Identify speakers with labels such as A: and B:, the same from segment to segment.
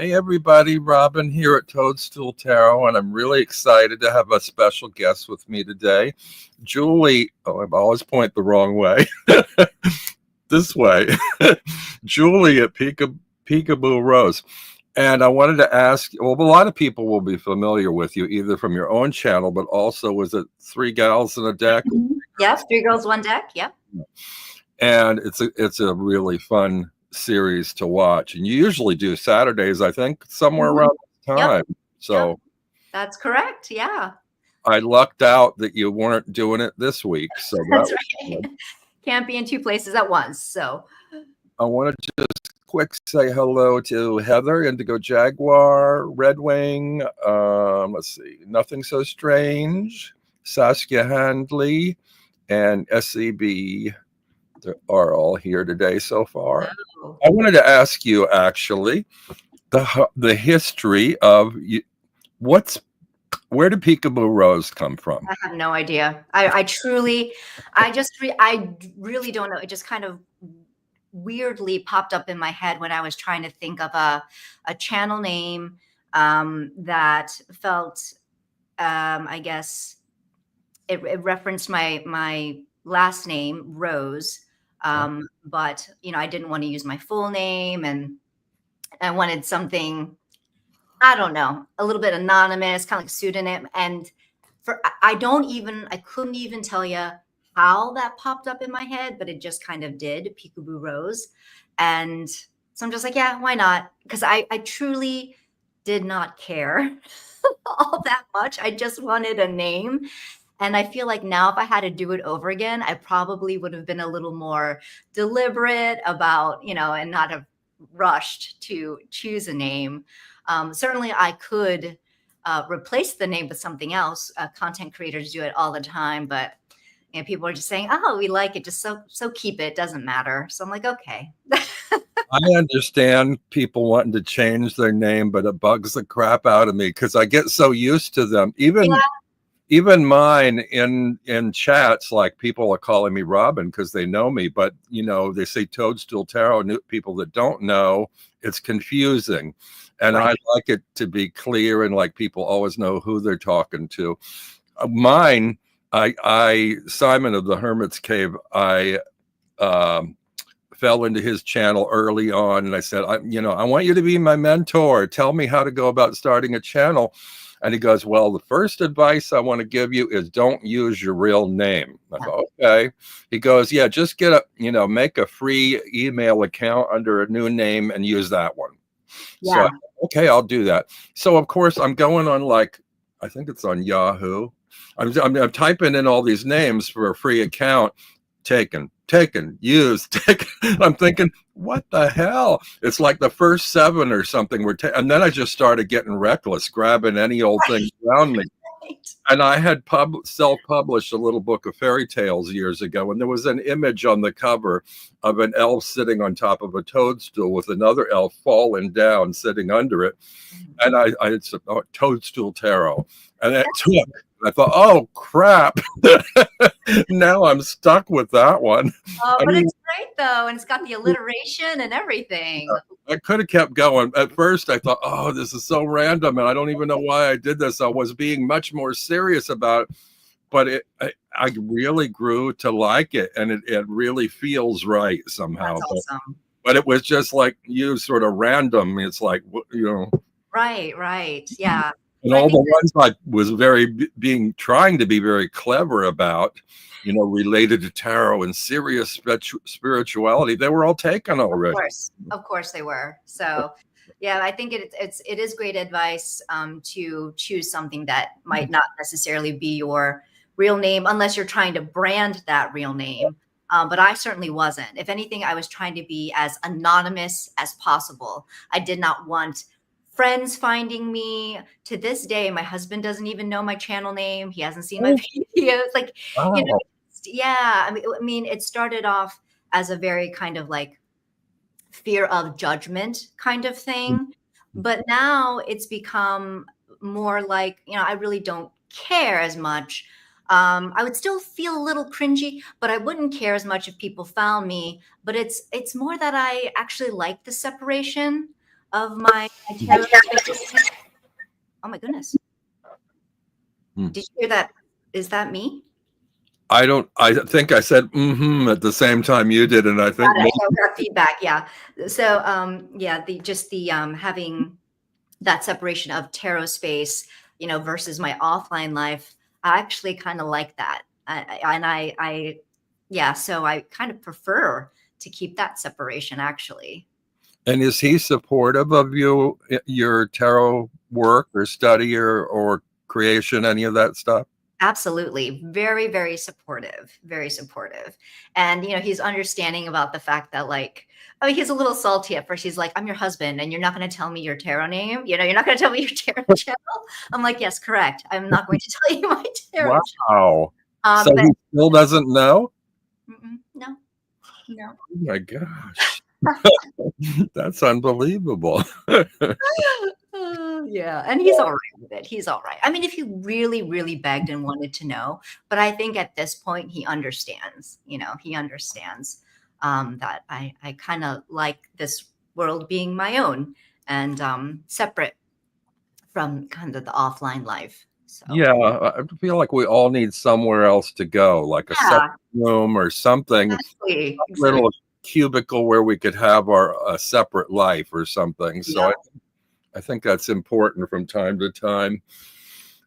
A: Hey everybody, Robin here at Toadstool Tarot, and I'm really excited to have a special guest with me today. Julie, oh, I always point the wrong way. This way. Julie at Peekaboorose. And I wanted to ask, well, a lot of people will be familiar with you, either from your own channel, but also, was it Three Gals in a Deck?
B: Yes, Three Girls, One Deck, yep.
A: And it's a really fun series to watch, and you usually do Saturdays, I think, somewhere around this time.
B: Yep.
A: So
B: Yep. That's correct. Yeah,
A: I lucked out that you weren't doing it this week. So
B: that's right. Can't be in two places at once. So
A: I want to just quick say hello to Heather, Indigo Jaguar, Red Wing. Let's see, Nothing So Strange, Saskia Handley, and SEB. Are all here today so far. Oh. I wanted to ask you actually the history of where did Peekaboorose come from?
B: I have no idea. I really don't know. It just kind of weirdly popped up in my head when I was trying to think of a channel name that felt I guess it referenced my last name, Rose. But I didn't want to use my full name, and I wanted something, I don't know, a little bit anonymous, kind of like pseudonym. And I couldn't even tell you how that popped up in my head, but it just kind of did, Peekaboorose. And so I'm just like, yeah, why not? Because I truly did not care all that much. I just wanted a name. And I feel like now if I had to do it over again, I probably would have been a little more deliberate about, and not have rushed to choose a name. Certainly I could replace the name with something else. Content creators do it all the time, but people are just saying, oh, we like it, just so keep it, doesn't matter. So I'm like, okay.
A: I understand people wanting to change their name, but it bugs the crap out of me because I get so used to them. Even mine in chats, like people are calling me Robin because they know me, but they say Toadstool Tarot. New people that don't know, it's confusing, and right. I like it to be clear and like people always know who they're talking to. Mine, I Simon of the Hermit's Cave, I fell into his channel early on, and I said, I want you to be my mentor. Tell me how to go about starting a channel. And he goes, well, the first advice I want to give you is don't use your real name. I go, okay. He goes, yeah, just make a free email account under a new name and use that one. Yeah. So, okay, I'll do that. So, of course, I'm going on I think it's on Yahoo. I'm typing in all these names for a free account. Taken, used. I'm thinking, what the hell? It's like the first 7 or something were and then I just started getting reckless, grabbing any old thing around me. And I had self-published a little book of fairy tales years ago, and there was an image on the cover of an elf sitting on top of a toadstool with another elf falling down, sitting under it. And I said, oh, Toadstool Tarot. And it took. I thought, oh, crap. Now I'm stuck with that one.
B: Oh, but it's great, though. And it's got the alliteration and everything.
A: I could have kept going. At first, I thought, oh, this is so random. And I don't even know why I did this. I was being much more serious about it. But I really grew to like it. And it really feels right somehow.
B: That's awesome.
A: But it was just like you, sort of random. It's like,
B: Right. Yeah.
A: And all the ones I was trying to be very clever about, related to tarot and serious spirituality, they were all taken already.
B: Of course they were. So, yeah, I think it is great advice to choose something that might not necessarily be your real name, unless you're trying to brand that real name. But I certainly wasn't. If anything, I was trying to be as anonymous as possible. I did not want friends finding me. To this day, my husband doesn't even know my channel name. He hasn't seen my videos. Like, yeah. I mean, it started off as a very kind of like fear of judgment kind of thing. But now it's become more like, I really don't care as much. I would still feel a little cringy, but I wouldn't care as much if people found me. But it's more that I actually like the separation of my tarot space. Oh my goodness. Did you hear that? Is that me?
A: I think I said at the same time you did, and I think
B: Got it. So we got feedback, yeah. So yeah, the having that separation of tarot space, versus my offline life, I actually kind of like that. Yeah, so I kind of prefer to keep that separation actually.
A: And is he supportive of your tarot work or study or creation, any of that stuff?
B: Absolutely. Very, very supportive, very supportive. And, he's understanding about the fact that, like, I mean, he's a little salty at first. He's like, I'm your husband and you're not going to tell me your tarot name. You're not going to tell me your tarot channel. I'm like, yes, correct. I'm not going to tell you my tarot
A: Wow.
B: channel.
A: So
B: But
A: he still doesn't know?
B: no, no.
A: Oh my gosh. That's unbelievable.
B: Yeah, and he's all right with it. He's all right. I mean, if he really, really begged and wanted to know, but I think at this point he understands. He understands that I kind of like this world being my own and separate from kind of the offline life. So
A: Yeah, I feel like we all need somewhere else to go, like a separate
B: yeah,
A: room or something, a
B: exactly.
A: little cubicle where we could have our a separate life or something. So
B: Yeah,
A: I think that's important from time to time.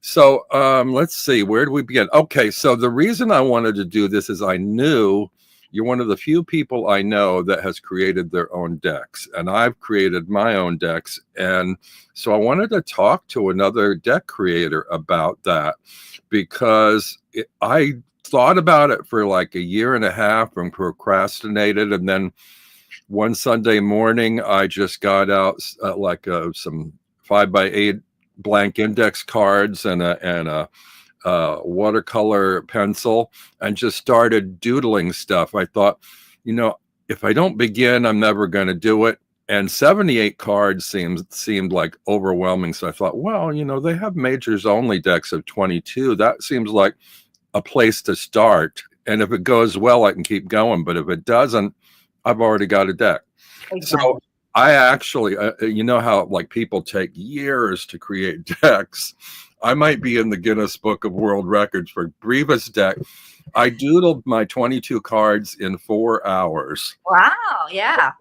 A: So let's see, where do we begin? Okay, so the reason I wanted to do this is I knew you're one of the few people I know that has created their own decks, and I've created my own decks. And so I wanted to talk to another deck creator about that because I thought about it for like a year and a half and procrastinated. And then one Sunday morning, I just got out some 5x8 blank index cards and a watercolor pencil and just started doodling stuff. I thought, if I don't begin, I'm never going to do it. And 78 cards seemed like overwhelming. So I thought, well, they have majors only decks of 22. That seems like a place to start. And if it goes well, I can keep going. But if it doesn't, I've already got a deck.
B: exactly.
A: So I actually, you know how like people take years to create decks. I might be in the Guinness Book of World Records for briefest deck. I doodled my 22 cards in 4 hours.
B: Wow. Yeah.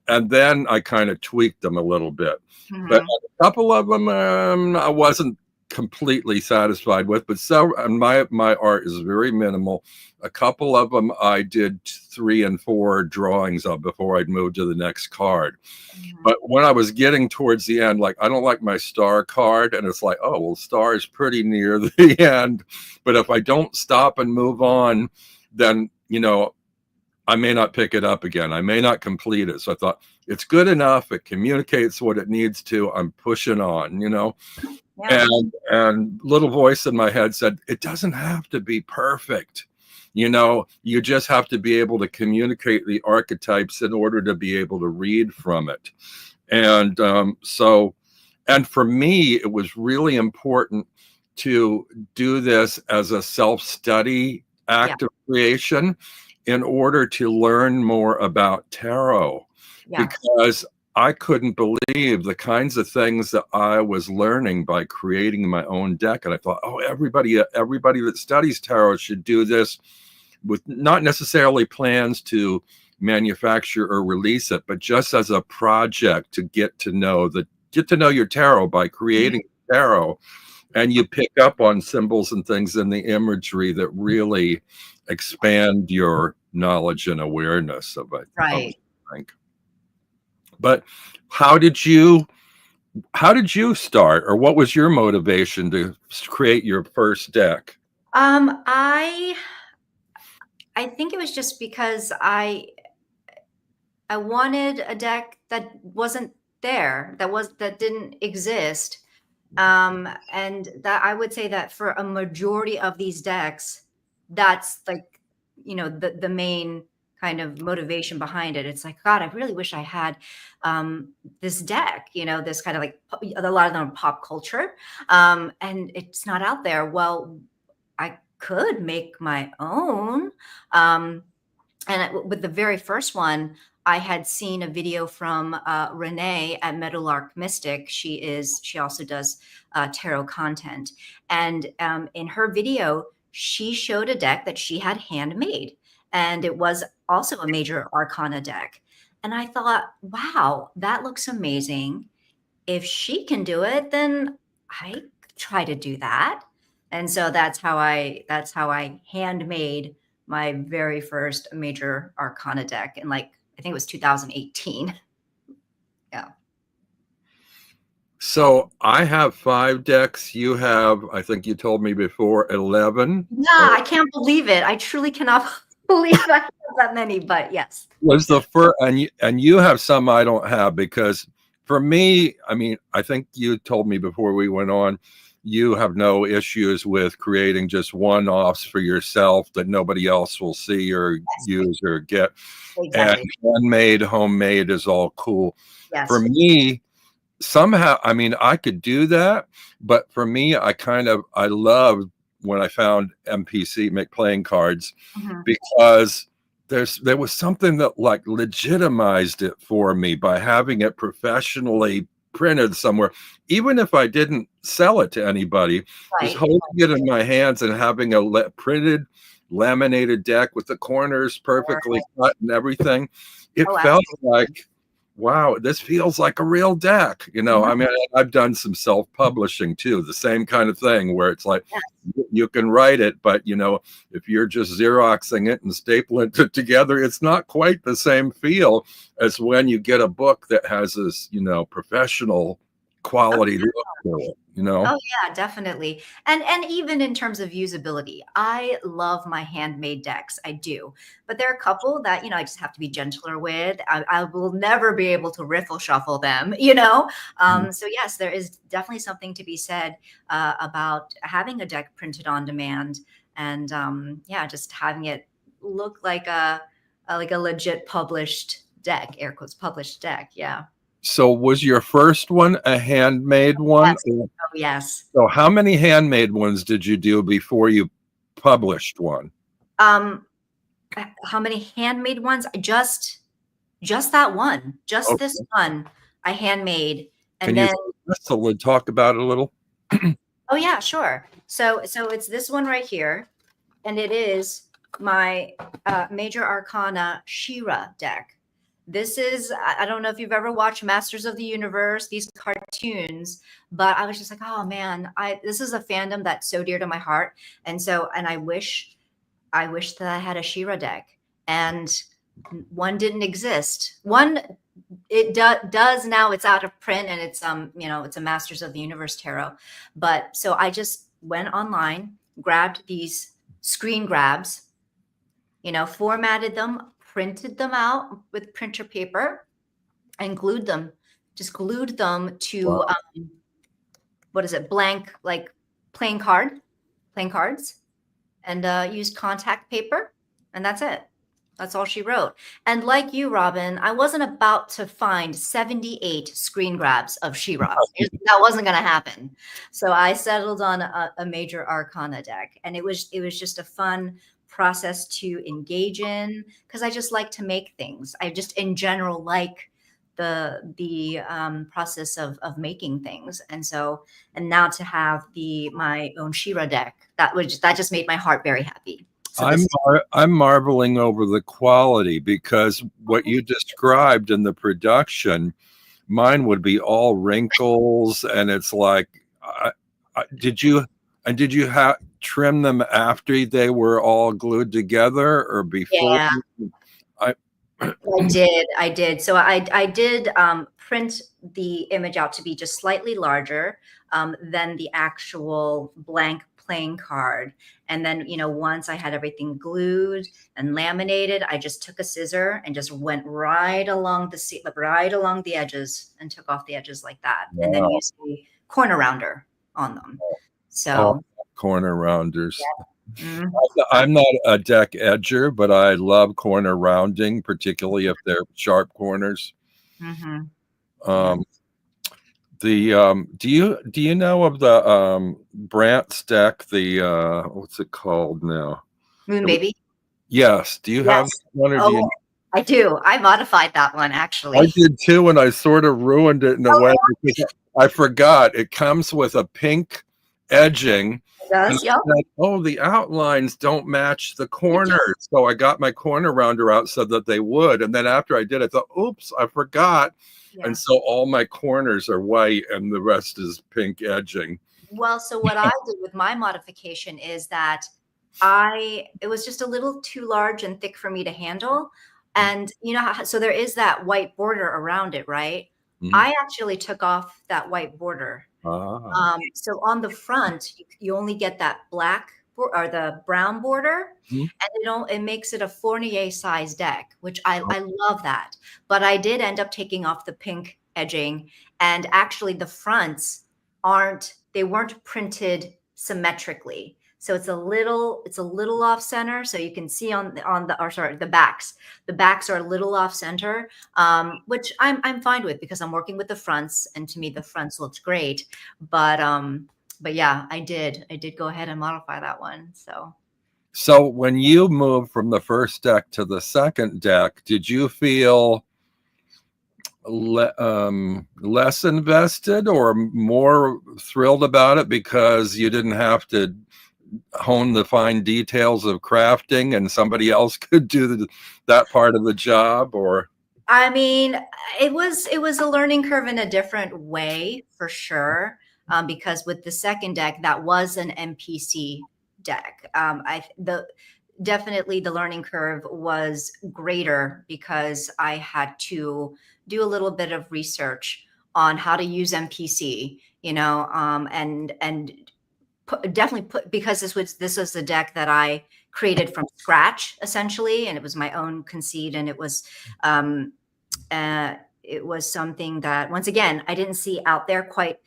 A: And then I kind of tweaked them a little bit. But
B: Mhm.
A: a couple of them I wasn't completely satisfied with, but so and my art is very minimal. A couple of them I did 3 and 4 drawings of before I'd move to the next card.
B: Mhm.
A: But when I was getting towards the end, like I don't like my star card, and it's like, oh well, star is pretty near the end. But if I don't stop and move on, then I may not pick it up again. I may not complete it. So I thought it's good enough. It communicates what it needs to. I'm pushing on.
B: Yeah.
A: And little voice in my head said, it doesn't have to be perfect. You just have to be able to communicate the archetypes in order to be able to read from it. And and for me, it was really important to do this as a self-study
B: Yeah.
A: act of creation in order to learn more about tarot,
B: Yeah.
A: because I couldn't believe the kinds of things that I was learning by creating my own deck. And I thought, oh, everybody that studies tarot should do this with not necessarily plans to manufacture or release it, but just as a project to get to know your tarot by
B: Mhm.
A: creating tarot. And you pick up on symbols and things in the imagery that really expand your knowledge and awareness of it, I
B: Right.
A: think. But how did you start, or what was your motivation to create your first deck?
B: I think it was just because I wanted a deck that wasn't there, that didn't exist. And that I would say that for a majority of these decks, that's like, the main kind of motivation behind it. It's like, God, I really wish I had this deck, this kind of like a lot of them are pop culture. And it's not out there. Well, I could make my own. Um, and with the very first one, I had seen a video from Renee at Meadowlark Mystic. She also does tarot content, and in her video, she showed a deck that she had handmade, and it was also a major arcana deck. And I thought, wow, that looks amazing. If she can do it, then I could try to do that. And so that's how I handmade my very first major arcana deck in, like, I think it was 2018. Yeah.
A: So I have 5 decks. You have, I think you told me before, 11.
B: Yeah, I can't believe it. I truly cannot believe I have that many, but yes.
A: Was the first, and you have some I don't have, because for me, I mean, I think you told me before we went on, you have no issues with creating just one-offs for yourself that nobody else will see or use or get.
B: Exactly.
A: And handmade, homemade is all cool.
B: Yes.
A: For me, somehow, I mean, I could do that, but for me, I loved when I found MPC, make playing cards, because there was something that like legitimized it for me by having it professionally printed somewhere, even if I didn't sell it to anybody. Just holding it in my hands and having a printed laminated deck with the corners perfectly cut and everything, it felt like, wow, this feels like a real deck. You know, I mean, I've done some self-publishing too, the same kind of thing where it's like, you can write it, but you know, if you're just Xeroxing it and stapling it together, it's not quite the same feel as when you get a book that has this, you know, professional quality look to it, you know?
B: Oh yeah, definitely. And even in terms of usability, I love my handmade decks. I do. But there are a couple that, you know, I just have to be gentler with. I will never be able to riffle shuffle them, you know? So yes, there is definitely something to be said about having a deck printed on demand, and yeah, just having it look like a legit published deck, air quotes published deck. Yeah.
A: So was your first one a handmade one?
B: Yes. Oh, yes.
A: So how many handmade ones did you do before you published one?
B: How many handmade ones? Just that one, just this one I handmade. And
A: Can you talk about it a little?
B: Oh yeah, sure. So it's this one right here, and it is my Major Arcana She-Ra deck. This is, I don't know if you've ever watched Masters of the Universe, these cartoons, but I was just like, oh man, this is a fandom that's so dear to my heart. And I wish that I had a She-Ra deck, and one didn't exist. One, it does now. It's out of print, and it's you know, it's a Masters of the Universe tarot. But so I just went online, grabbed these screen grabs, you know, formatted them, printed them out with printer paper, and glued them to what is it, blank, like playing cards, and used contact paper, and that's it. That's all she wrote. And like you, Robin, I wasn't about to find 78 screen grabs of She-Ra. That wasn't going to happen. So I settled on a Major Arcana deck, and it was just a fun process to engage in, because I just like to make things. I just in general like the process of making things, and now to have my own She-Ra deck, that just made my heart very happy. So
A: I'm marveling over the quality, because what you described in the production, mine would be all wrinkles, and it's like, did you trim them after they were all glued together or before?
B: Yeah. I did. So I did print the image out to be just slightly larger than the actual blank playing card. And then, you know, once I had everything glued and laminated, I just took a scissor and just went right along the edges and took off the edges like that. Wow. And then used the corner rounder on them. So
A: corner rounders. Yeah. I'm not a deck edger, but I love corner rounding, particularly if they're sharp corners. Do you know of the Brandt's deck? The what's it called now?
B: Moon Baby.
A: Yes. Do you have one, or do you?
B: I do. I modified that one
A: I
B: actually.
A: did too, and I sort of ruined it in a way because I forgot it comes with a pink edging.
B: It
A: And
B: does.
A: I
B: Yep.
A: said, oh, the outlines don't match the corners. So I got my corner rounder out so that they would. And then after I did, I thought, oops, I forgot. And
B: Yeah.
A: so all my corners are white and the rest is pink edging.
B: Well, so what I did with my modification is that it was just a little too large and thick for me to handle. And you know, so there is that white border around it, right?
A: Mhm.
B: I actually took off that white border.
A: Ah.
B: So on the front, you only get that black or the brown border,
A: Mhm.
B: and it makes it a Fournier size deck, which I love that. But I did end up taking off the pink edging, and actually the fronts they weren't printed symmetrically. So it's a little off center. So you can see or sorry, the backs. The backs are a little off center, which I'm fine with because I'm working with the fronts, and to me the fronts looked great. But yeah, I did go ahead and modify that one.
A: So when you moved from the first deck to the second deck, did you feel less invested or more thrilled about it because you didn't have to hone the fine details of crafting and somebody else could do that part of the job? Or
B: I mean, it was a learning curve in a different way for sure. Because with the second deck, that was an MPC deck. I the Definitely the learning curve was greater because I had to do a little bit of research on how to use MPC, and definitely put because this was the deck that I created from scratch essentially, and it was my own conceit, and um, it was something that once again I didn't see out there quite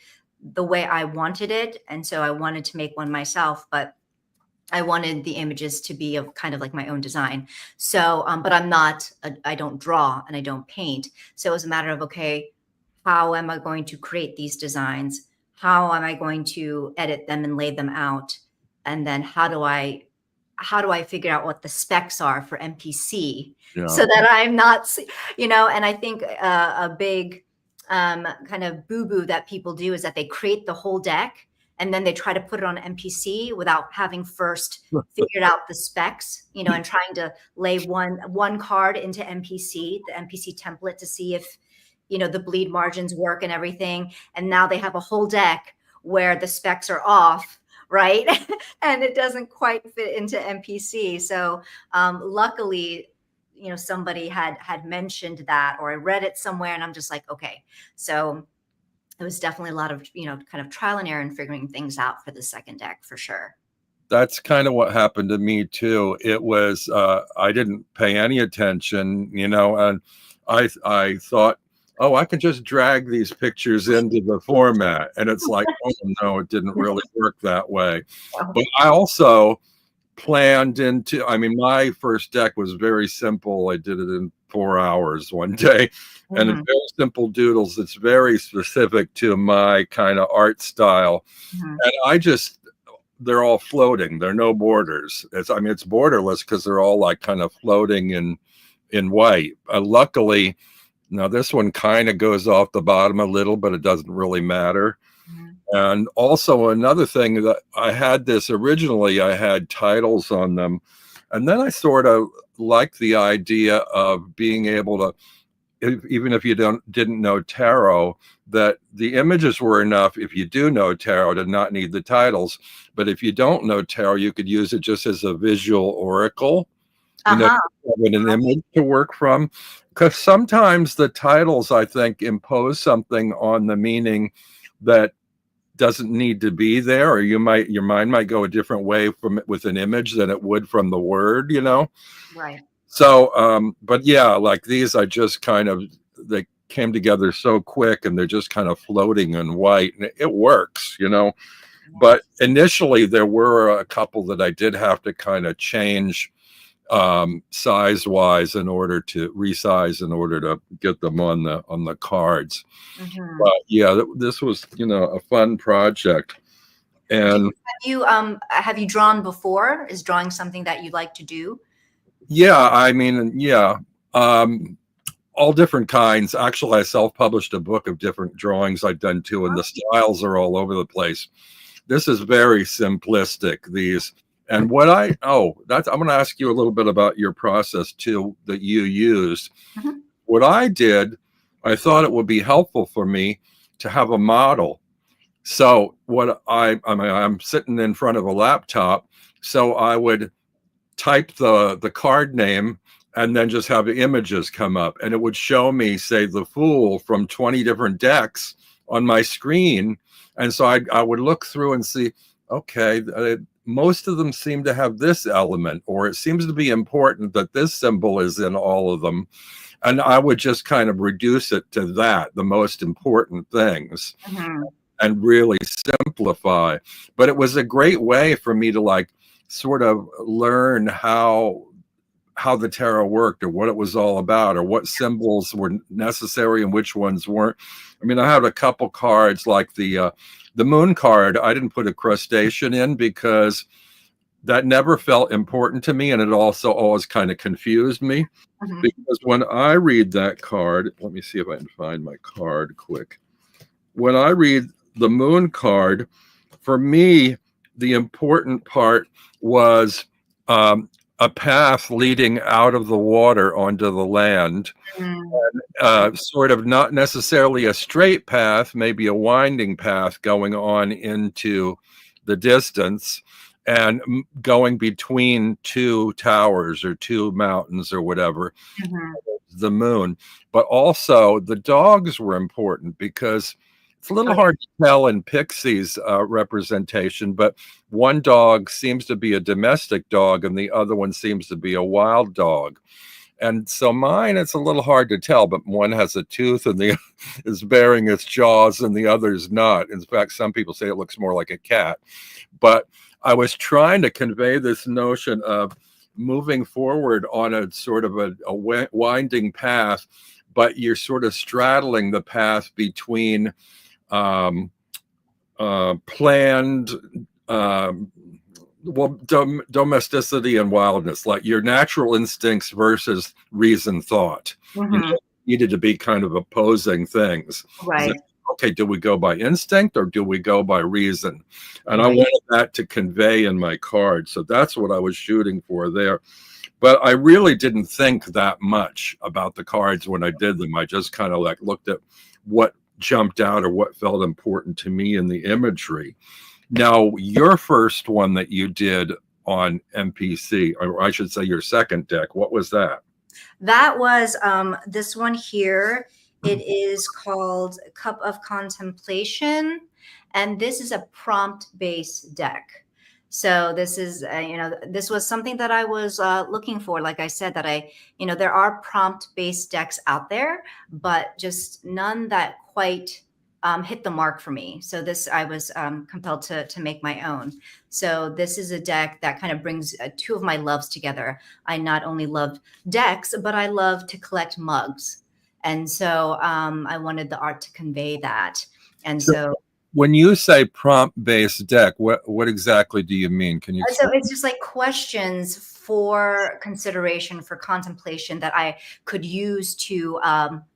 B: the way I wanted it, and so I wanted to make one myself, but I wanted the images to be of kind of like my own design. So, but I don't draw and I don't paint. So it was a matter of, okay, how am I going to create these designs? How am I going to edit them and lay them out? And then how do I figure out what the specs are for MPC
A: yeah,
B: so that I'm not, and I think a big kind of boo boo that people do is that they create the whole deck and then they try to put it on MPC without having first figured out the specs, and trying to lay one card into MPC, the MPC template, to see if the bleed margins work and everything. And now they have a whole deck where the specs are off, right? And it doesn't quite fit into MPC. So luckily, somebody had mentioned that, or I read it somewhere, and I'm just like, okay. So it was definitely a lot of kind of trial and error and figuring things out for the second deck for sure.
A: that's kind of what happened to me too. It was I didn't pay any attention, and I thought, oh, I can just drag these pictures into the format, and it's like, oh no, it didn't really work that way. But I also planned into, I mean, my first deck was very simple. I did it in 4 hours one day, and it's
B: Mhm,
A: very simple doodles. It's very specific to my kind of art style,
B: mhm.
A: and they're all floating. There are no borders. I mean, it's borderless because they're all like kind of floating in white. Luckily, now this one kind of goes off the bottom a little, but it doesn't really matter.
B: Mhm.
A: And also another thing, that I had this originally, I had titles on them, and then I sort of liked the idea of being able to, even if you didn't know tarot, that the images were enough if you do know tarot to not need the titles. But if you don't know tarot, you could use it just as a visual oracle,
B: Uh-huh.
A: with an image to work from. Because sometimes the titles, I think, impose something on the meaning that doesn't need to be there, or your mind might go a different way from it with an image than it would from the word.
B: Right.
A: So, but yeah, like these, I just kind of, they came together so quick and they're just kind of floating in white, and it works. But
B: Yes.
A: initially, there were a couple that I did have to kind of change size wise in order to resize in order to get them on the cards.
B: Mhm.
A: But yeah, this was a fun project.
B: Did
A: And
B: have you drawn before? Is drawing something that you like to do?
A: yeah, I mean, yeah, Um, all different kinds. Actually, I self-published a book of different drawings I've done too, and the styles are all over the place. This is very simplistic, these. And what that's, I'm going to ask you a little bit about your process too that you used.
B: Mhm.
A: What I did, I thought it would be helpful for me to have a model. So what I'm sitting in front of a laptop, so I would type the card name and then just have images come up, and it would show me, say, the Fool from 20 different decks on my screen. And so I would look through and see, okay, most of them seem to have this element, or it seems to be important that this symbol is in all of them. And I would just kind of reduce it to that, the most important things,
B: Mhm.
A: and really simplify. But it was a great way for me to like sort of learn how the tarot worked, or what it was all about, or what symbols were necessary and which ones weren't. I mean, I had a couple cards like the moon card. I didn't put a crustacean in because that never felt important to me, and it also always kind of confused me.
B: Mhm.
A: Because when I read that card, let me see if I can find my card quick. When I read the moon card, for me, the important part was a path leading out of the water onto the land,
B: Mm.
A: sort of not necessarily a straight path, maybe a winding path going on into the distance, and going between two towers or two mountains or whatever,
B: Mhm.
A: the moon. But also the dogs were important because it's a
B: Oh
A: little
B: yeah.
A: hard to tell in Pixie's representation, but one dog seems to be a domestic dog and the other one seems to be a wild dog. And so mine, it's a little hard to tell, but one has a tooth and the is bearing its jaws and the other's not. In fact, some people say it looks more like a cat. But I was trying to convey this notion of moving forward on a sort of a winding path, but you're sort of straddling the path between um, planned, well, domesticity and wildness, like your natural instincts versus reason thought. You know,
B: Mhm.
A: needed to be kind of opposing things. Is it,
B: Right.
A: okay, do we go by instinct or do we go by reason? And I
B: Right.
A: wanted that to convey in my card. So that's what I was shooting for there. But I really didn't think that much about the cards when I did them. I just kind of like looked at what jumped out or what felt important to me in the imagery. Now, your first one that you did on MPC, or I should say your second deck, what was that?
B: That was this one here. It is called Cup of Contemplation, and this is a prompt-based deck. So this is, this was something that I was looking for. Like I said, that there are prompt-based decks out there, but just none that quite hit the mark for me. So this, I was compelled to make my own. So this is a deck that kind of brings two of my loves together. I not only love decks, but I love to collect mugs. And so I wanted the art to convey that. And
A: So
B: so
A: when you say prompt-based deck, what exactly do you mean? Can you
B: so
A: explain?
B: it's just like questions for consideration, for contemplation that I could use to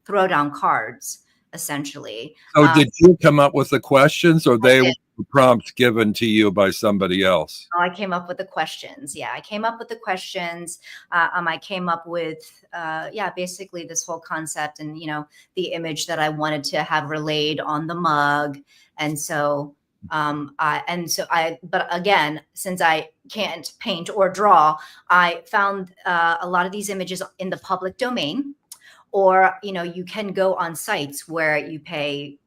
B: throw down cards, essentially.
A: So did you come up with the questions, or
B: I
A: they were
B: did.
A: prompts given to you by somebody else?
B: I came up with the questions. Yeah, I came up with the questions. I came up with, yeah, basically this whole concept and, the image that I wanted to have relayed on the mug. And so, but again, since I can't paint or draw, I found a lot of these images in the public domain, or you can go on sites where you pay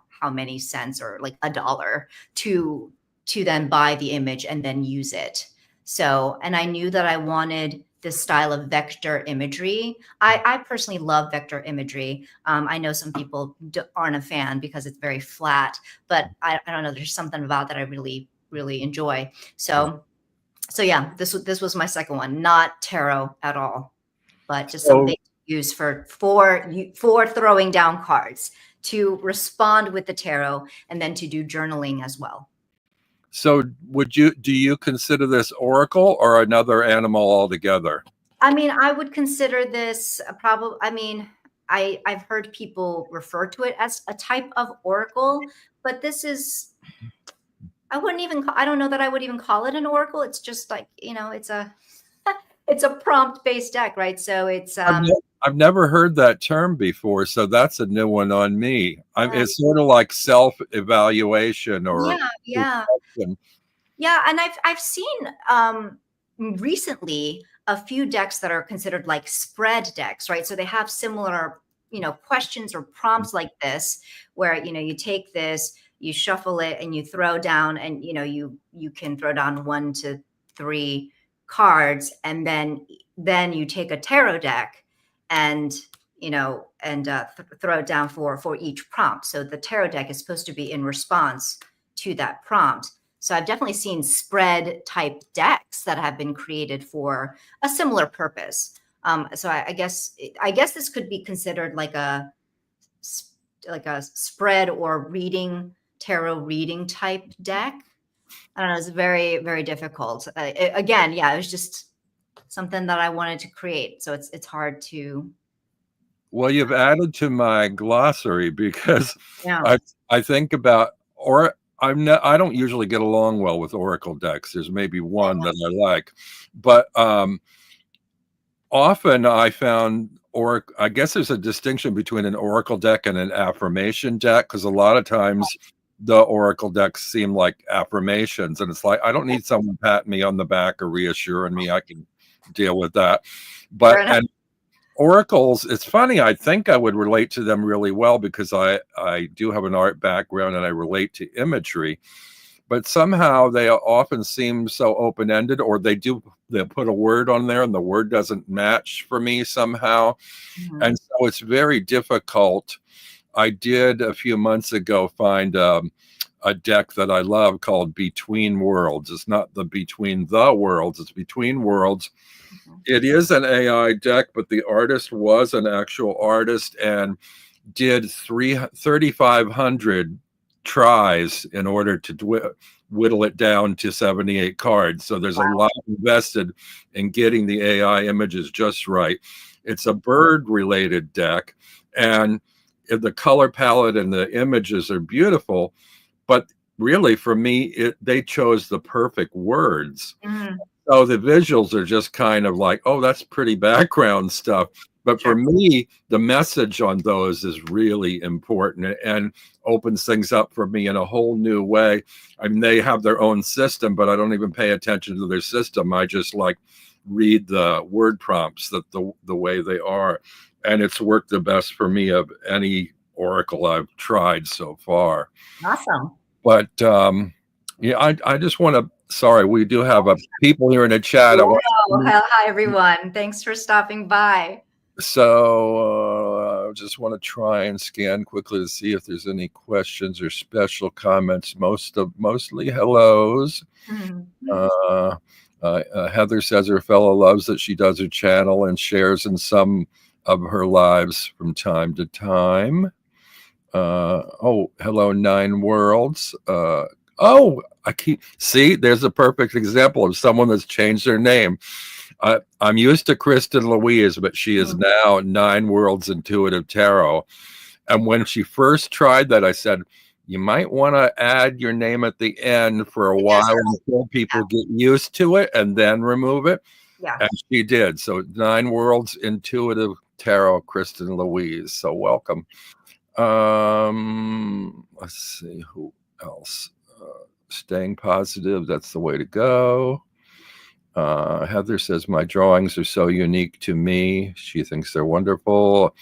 B: how many cents or like $1 to then buy the image and then use it. So, and I knew that I wanted this style of vector imagery. I personally love vector imagery. I know some people aren't a fan because it's very flat, but I don't know, there's something about that I really really enjoy. So yeah, this was my second one, not tarot at all, but just
A: So
B: something to use for throwing down cards, to respond with the tarot, and then to do journaling as well.
A: do you consider this oracle or another animal altogether?
B: I mean, I would consider this probably, I mean, I've heard people refer to it as a type of oracle, but this is, I wouldn't even, I don't know that I would even call it an oracle. It's just like, it's a, it's a prompt based deck, right? So it's,
A: I've never heard that term before, so that's a new one on me. It's sort of like self-evaluation or
B: yeah, yeah.
A: reflection.
B: Yeah, and I've seen recently a few decks that are considered like spread decks, right? So they have similar, questions or prompts like this, where you take this, you shuffle it, and you throw down, and you can throw down 1 to 3 cards, and then you take a tarot deck, and throw it down for each prompt. So the tarot deck is supposed to be in response to that prompt. So I've definitely seen spread type decks that have been created for a similar purpose. So I guess this could be considered like a spread or tarot reading type deck. I don't know. It's very, very difficult. Again, yeah, it was just something that I wanted to create. So it's hard to.
A: Well, you've added to my glossary because
B: Yeah.
A: I think about, or I don't usually get along well with oracle decks. There's maybe one that I like, but often I found, or I guess there's a distinction between an oracle deck and an affirmation deck, because a lot of times the oracle decks seem like affirmations, and it's like I don't need someone patting me on the back or reassuring me. I can deal with that. But and oracles, it's funny, I think I would relate to them really well because I do have an art background and I relate to imagery, but somehow they often seem so open-ended, or they'll put a word on there and the word doesn't match for me somehow.
B: Mhm.
A: And so it's very difficult. I did a few months ago find a deck that I love called Between Worlds. It's not the Between the Worlds, it's Between Worlds. It is an AI deck, but the artist was an actual artist and did 3,500 tries in order to whittle it down to 78 cards. So there's a lot invested in getting the AI images just right. It's a bird-related deck, and the color palette and the images are beautiful, but really for me, they chose the perfect words.
B: Mhm.
A: So the visuals are just kind of like, oh, that's pretty background stuff. But for me, the message on those is really important and opens things up for me in a whole new way. I mean, they have their own system, but I don't even pay attention to their system. I just like read the word prompts that the way they are. And it's worked the best for me of any oracle I've tried so far.
B: Awesome.
A: But yeah, I just want to, sorry, we do have people here in the chat.
B: Hi, everyone. Thanks for stopping by.
A: So I just want to try and scan quickly to see if there's any questions or special comments. Mostly hellos. Heather says her fellow loves that she does her channel and shares in some of her lives from time to time. Oh, hello, Nine Worlds. Oh, there's a perfect example of someone that's changed their name. I'm used to Kristen Louise, but she is now Nine Worlds Intuitive Tarot. And when she first tried that, I said, you might want to add your name at the end for a while until people get used to it and then remove it.
B: Yeah.
A: And she did. So Nine Worlds Intuitive Tarot, Kristen Louise. So welcome. Let's see who else. Staying positive, that's the way to go. Heather says my drawings are so unique to me. She thinks they're wonderful.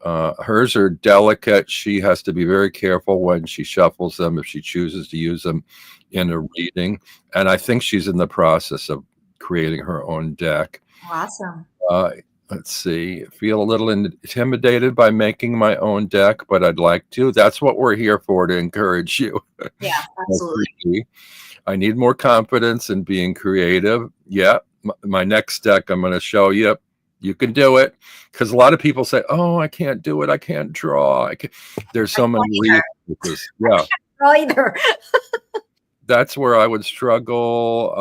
A: Hers are delicate. She has to be very careful when she shuffles them if she chooses to use them in a reading. And I think she's in the process of creating her own deck.
B: Awesome.
A: Let's see, feel a little intimidated by making my own deck, but I'd like to. That's what we're here for, to encourage you.
B: Yeah, absolutely.
A: I need more confidence in being creative. Yeah, my next deck I'm going to show you. You can do it, because a lot of people say, "Oh, I can't do it. I can't draw." There's so many reasons. Yeah,
B: I can't draw either.
A: that's where I would struggle.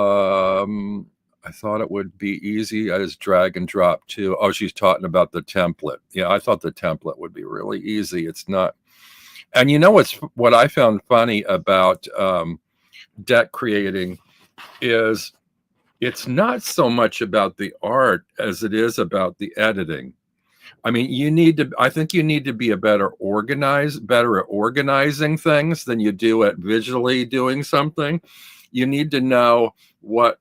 A: I thought it would be easy. I just drag and drop too. Oh, she's talking about the template. Yeah, I thought the template would be really easy. It's not. And you know what I found funny about deck creating is it's not so much about the art as it is about the editing. I mean, I think you need to be better at organizing things than you do at visually doing something. You need to know what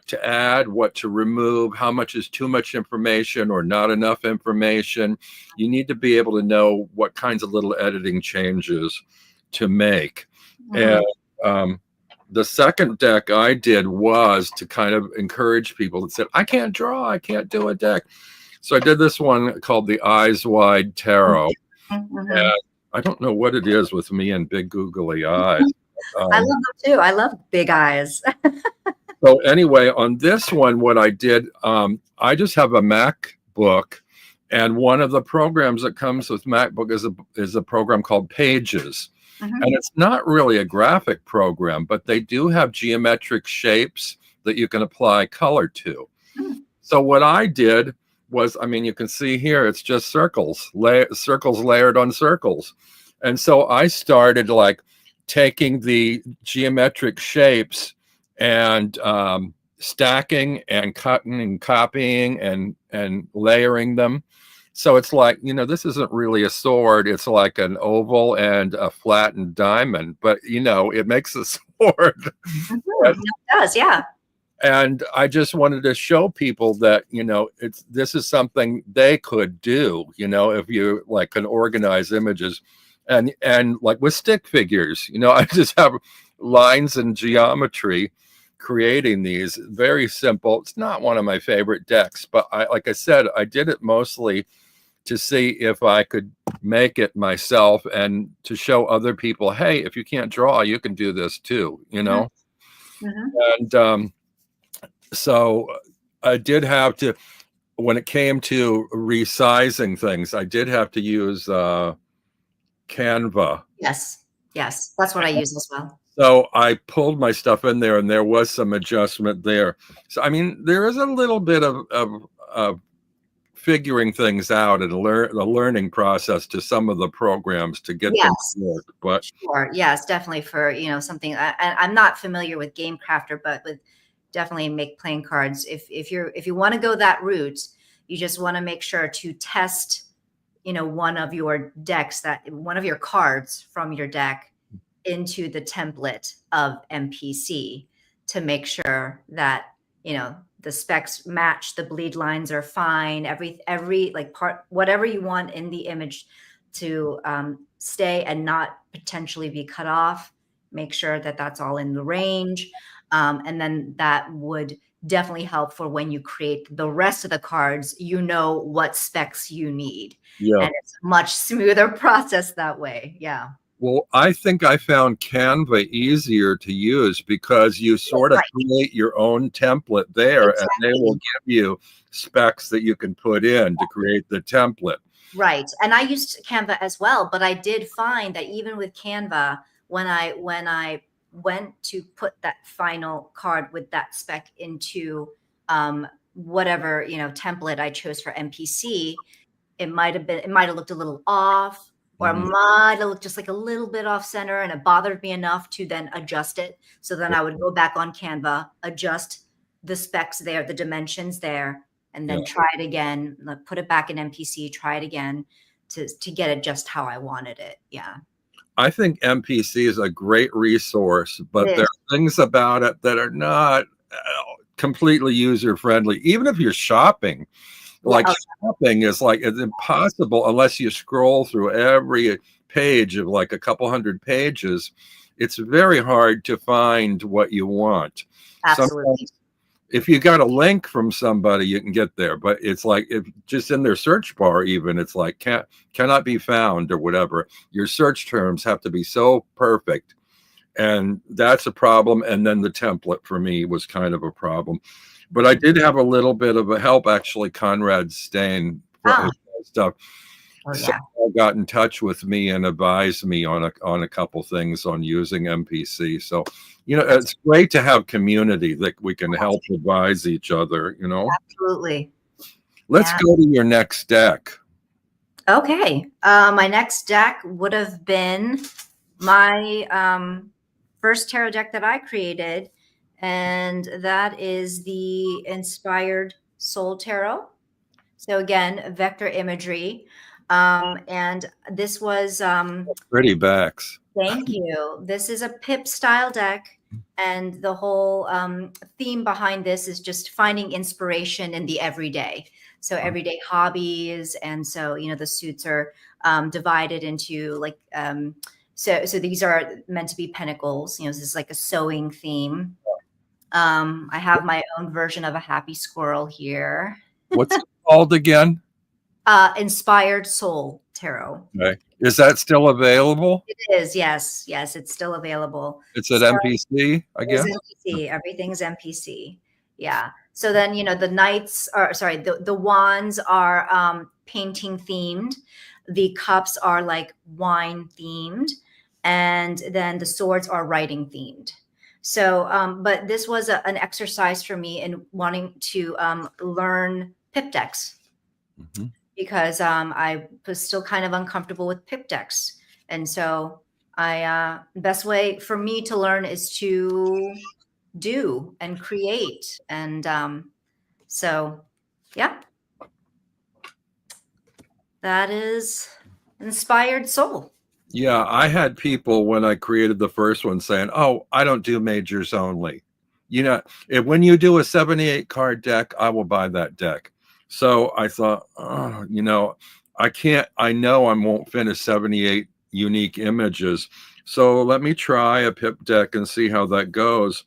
A: to add, what to remove, how much is too much information or not enough information. You need to be able to know what kinds of little editing changes to make.
B: Mhm.
A: And the second deck I did was to kind of encourage people that said, I can't draw, I can't do a deck. So I did this one called the Eyes Wide Tarot.
B: Mhm.
A: And I don't know what it is with me and big googly eyes.
B: I love them too. I love big eyes.
A: So anyway, on this one, what I did, I just have a MacBook, and one of the programs that comes with MacBook is a program called Pages.
B: Mhm.
A: And it's not really a graphic program, but they do have geometric shapes that you can apply color to.
B: Mm.
A: So what I did was, I mean, you can see here, it's just circles layered on circles. And so I started like taking the geometric shapes and stacking and cutting and copying and layering them. So it's like, this isn't really a sword. It's like an oval and a flattened diamond, but it makes a sword.
B: Mhm. It does, yeah.
A: And I just wanted to show people that, this is something they could do, if you like can organize images and like with stick figures, I just have lines and geometry creating these very simple. It's not one of my favorite decks, but like I said, I did it mostly to see if I could make it myself and to show other people, hey, if you can't draw, you can do this too,
B: Mhm. Mhm.
A: And so I did have to, when it came to resizing things, I did have to use Canva.
B: Yes. Yes. That's what I use as well.
A: So I pulled my stuff in there and there was some adjustment there. So, I mean, there is a little bit of figuring things out and the learning process to some of the programs to get them
B: Yes.
A: to work. But
B: Sure. Yes, definitely for, something I'm not familiar with Game Crafter, but with definitely make playing cards. If you want to go that route, you just want to make sure to test, one of your cards from your deck into the template of MPC to make sure that, the specs match, the bleed lines are fine, every like part, whatever you want in the image to stay and not potentially be cut off. Make sure that that's all in the range. And then that would definitely help for when you create the rest of the cards, what specs you need.
A: yeah.
B: And it's a much smoother process that way. Yeah.
A: Well, I think I found Canva easier to use because you sort of create your own template there, and they will give you specs that you can put in to create the template.
B: Right. And I used Canva as well, but I did find that even with Canva, when I went to put that final card with that spec into whatever, template I chose for MPC, it might have looked a little off, or it might have looked just like a little bit off center, and it bothered me enough to then adjust it. So then I would go back on Canva, adjust the specs there, the dimensions there, and then try it again, put it back in MPC, try it again to get it just how I wanted it. Yeah.
A: I think MPC is a great resource, but
B: It
A: there
B: is.
A: are things about it that are not completely user friendly. Even if you're shopping,
B: Yeah.
A: like shopping is like it's impossible unless you scroll through every page of like a couple hundred pages. It's very hard to find what you want.
B: Absolutely.
A: Sometimes if you got a link from somebody, you can get there, but it's like if just in their search bar, even it's like cannot be found or whatever. Your search terms have to be so perfect, and that's a problem. And then the template for me was kind of a problem, but I did have a little bit of a help actually. Conrad Stain for his stuff.
B: Oh yeah.
A: someone got in touch with me and advised me on a couple things on using MPC. So, it's great to have community that we can help advise each other.
B: Absolutely.
A: Let's
B: Yeah.
A: go to your next deck.
B: Okay. My next deck would have been my first tarot deck that I created, and that is the Inspired Soul Tarot. So again, vector imagery. And this was
A: Pretty backs.
B: thank you. This is a pip style deck, and the whole theme behind this is just finding inspiration in the everyday. So everyday hobbies, and so the suits are divided into like so these are meant to be pentacles. This is like a sewing theme. I have my own version of a happy squirrel here.
A: What's it called again?
B: Inspired Soul Tarot.
A: Okay. Is that still available?
B: It is, yes, yes, it's still available.
A: It's at MPC, I
B: It is
A: guess.
B: MPC. Everything's MPC. Yeah. So then, the knights are, sorry, the wands are painting themed. The cups are like wine themed. And then the swords are writing themed. So, but this was an exercise for me in wanting to learn pip decks.
A: Mhm.
B: Because I was still kind of uncomfortable with pip decks. And so best way for me to learn is to do and create. And so, yeah, that is Inspired Soul.
A: Yeah, I had people when I created the first one saying, "Oh, I don't do majors only." When you do a 78 card deck, I will buy that deck. So I thought, I know I won't finish 78 unique images. So let me try a pip deck and see how that goes.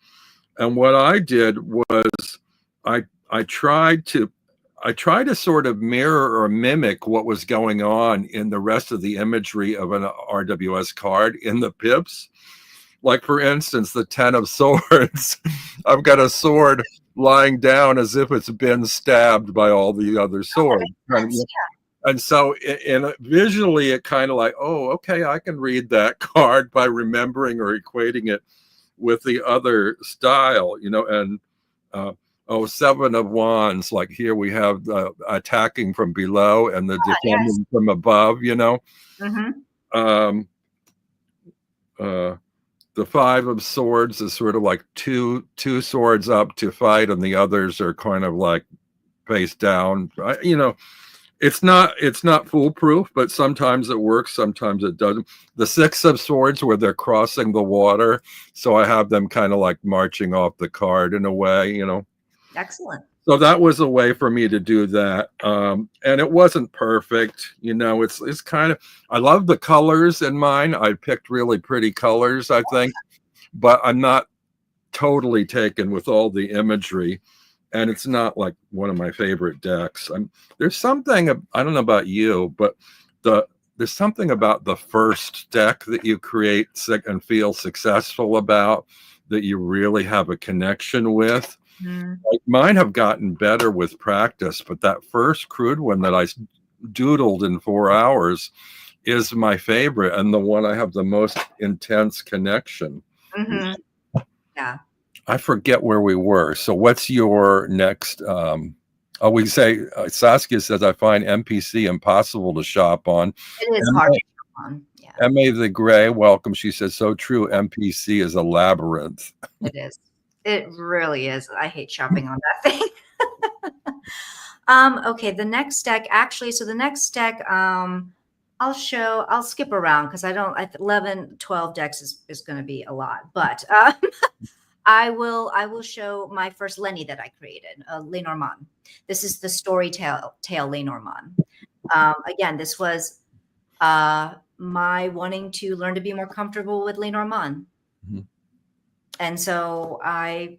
A: And what I did was I I tried to sort of mirror or mimic what was going on in the rest of the imagery of an RWS card in the pips. Like, for instance, the 10 of Swords. I've got a sword lying down as if it's been stabbed by all the other swords. And so visually, it kind of like, oh, okay, I can read that card by remembering or equating it with the other style, and Seven of Wands, like here we have the attacking from below and the defending from above,
B: Mm-hmm.
A: The Five of Swords is sort of like two swords up to fight, and the others are kind of like face down. It's not foolproof, but sometimes it works, sometimes it doesn't. The Six of Swords, where they're crossing the water, so I have them kind of like marching off the card in a way,
B: Excellent.
A: So that was a way for me to do that, and it wasn't perfect. It's kind of, I love the colors in mine. I picked really pretty colors, I think, but I'm not totally taken with all the imagery. And it's not like one of my favorite decks. There's something, I don't know about you, but there's something about the first deck that you create and feel successful about, that you really have a connection with. Like, mine have gotten better with practice, but that first crude one that I doodled in 4 hours is my favorite, and the one I have the most intense connection.
B: Mm-hmm. Yeah.
A: I forget where we were. So what's your next? We say Saskia says, I find MPC impossible to shop on.
B: It is hard to shop on. Yeah.
A: M.A. the Gray, welcome. She says, so true. MPC is a labyrinth.
B: It is. It really is. I hate shopping on that thing. Okay, the next deck, actually, so the next deck, I'll skip around because 11, 12 decks is going to be a lot, but I will show my first Lenny that I created, Lenormand. This is the Storytale Lenormand. Again, this was my wanting to learn to be more comfortable with Lenormand. Mm-hmm. And so I,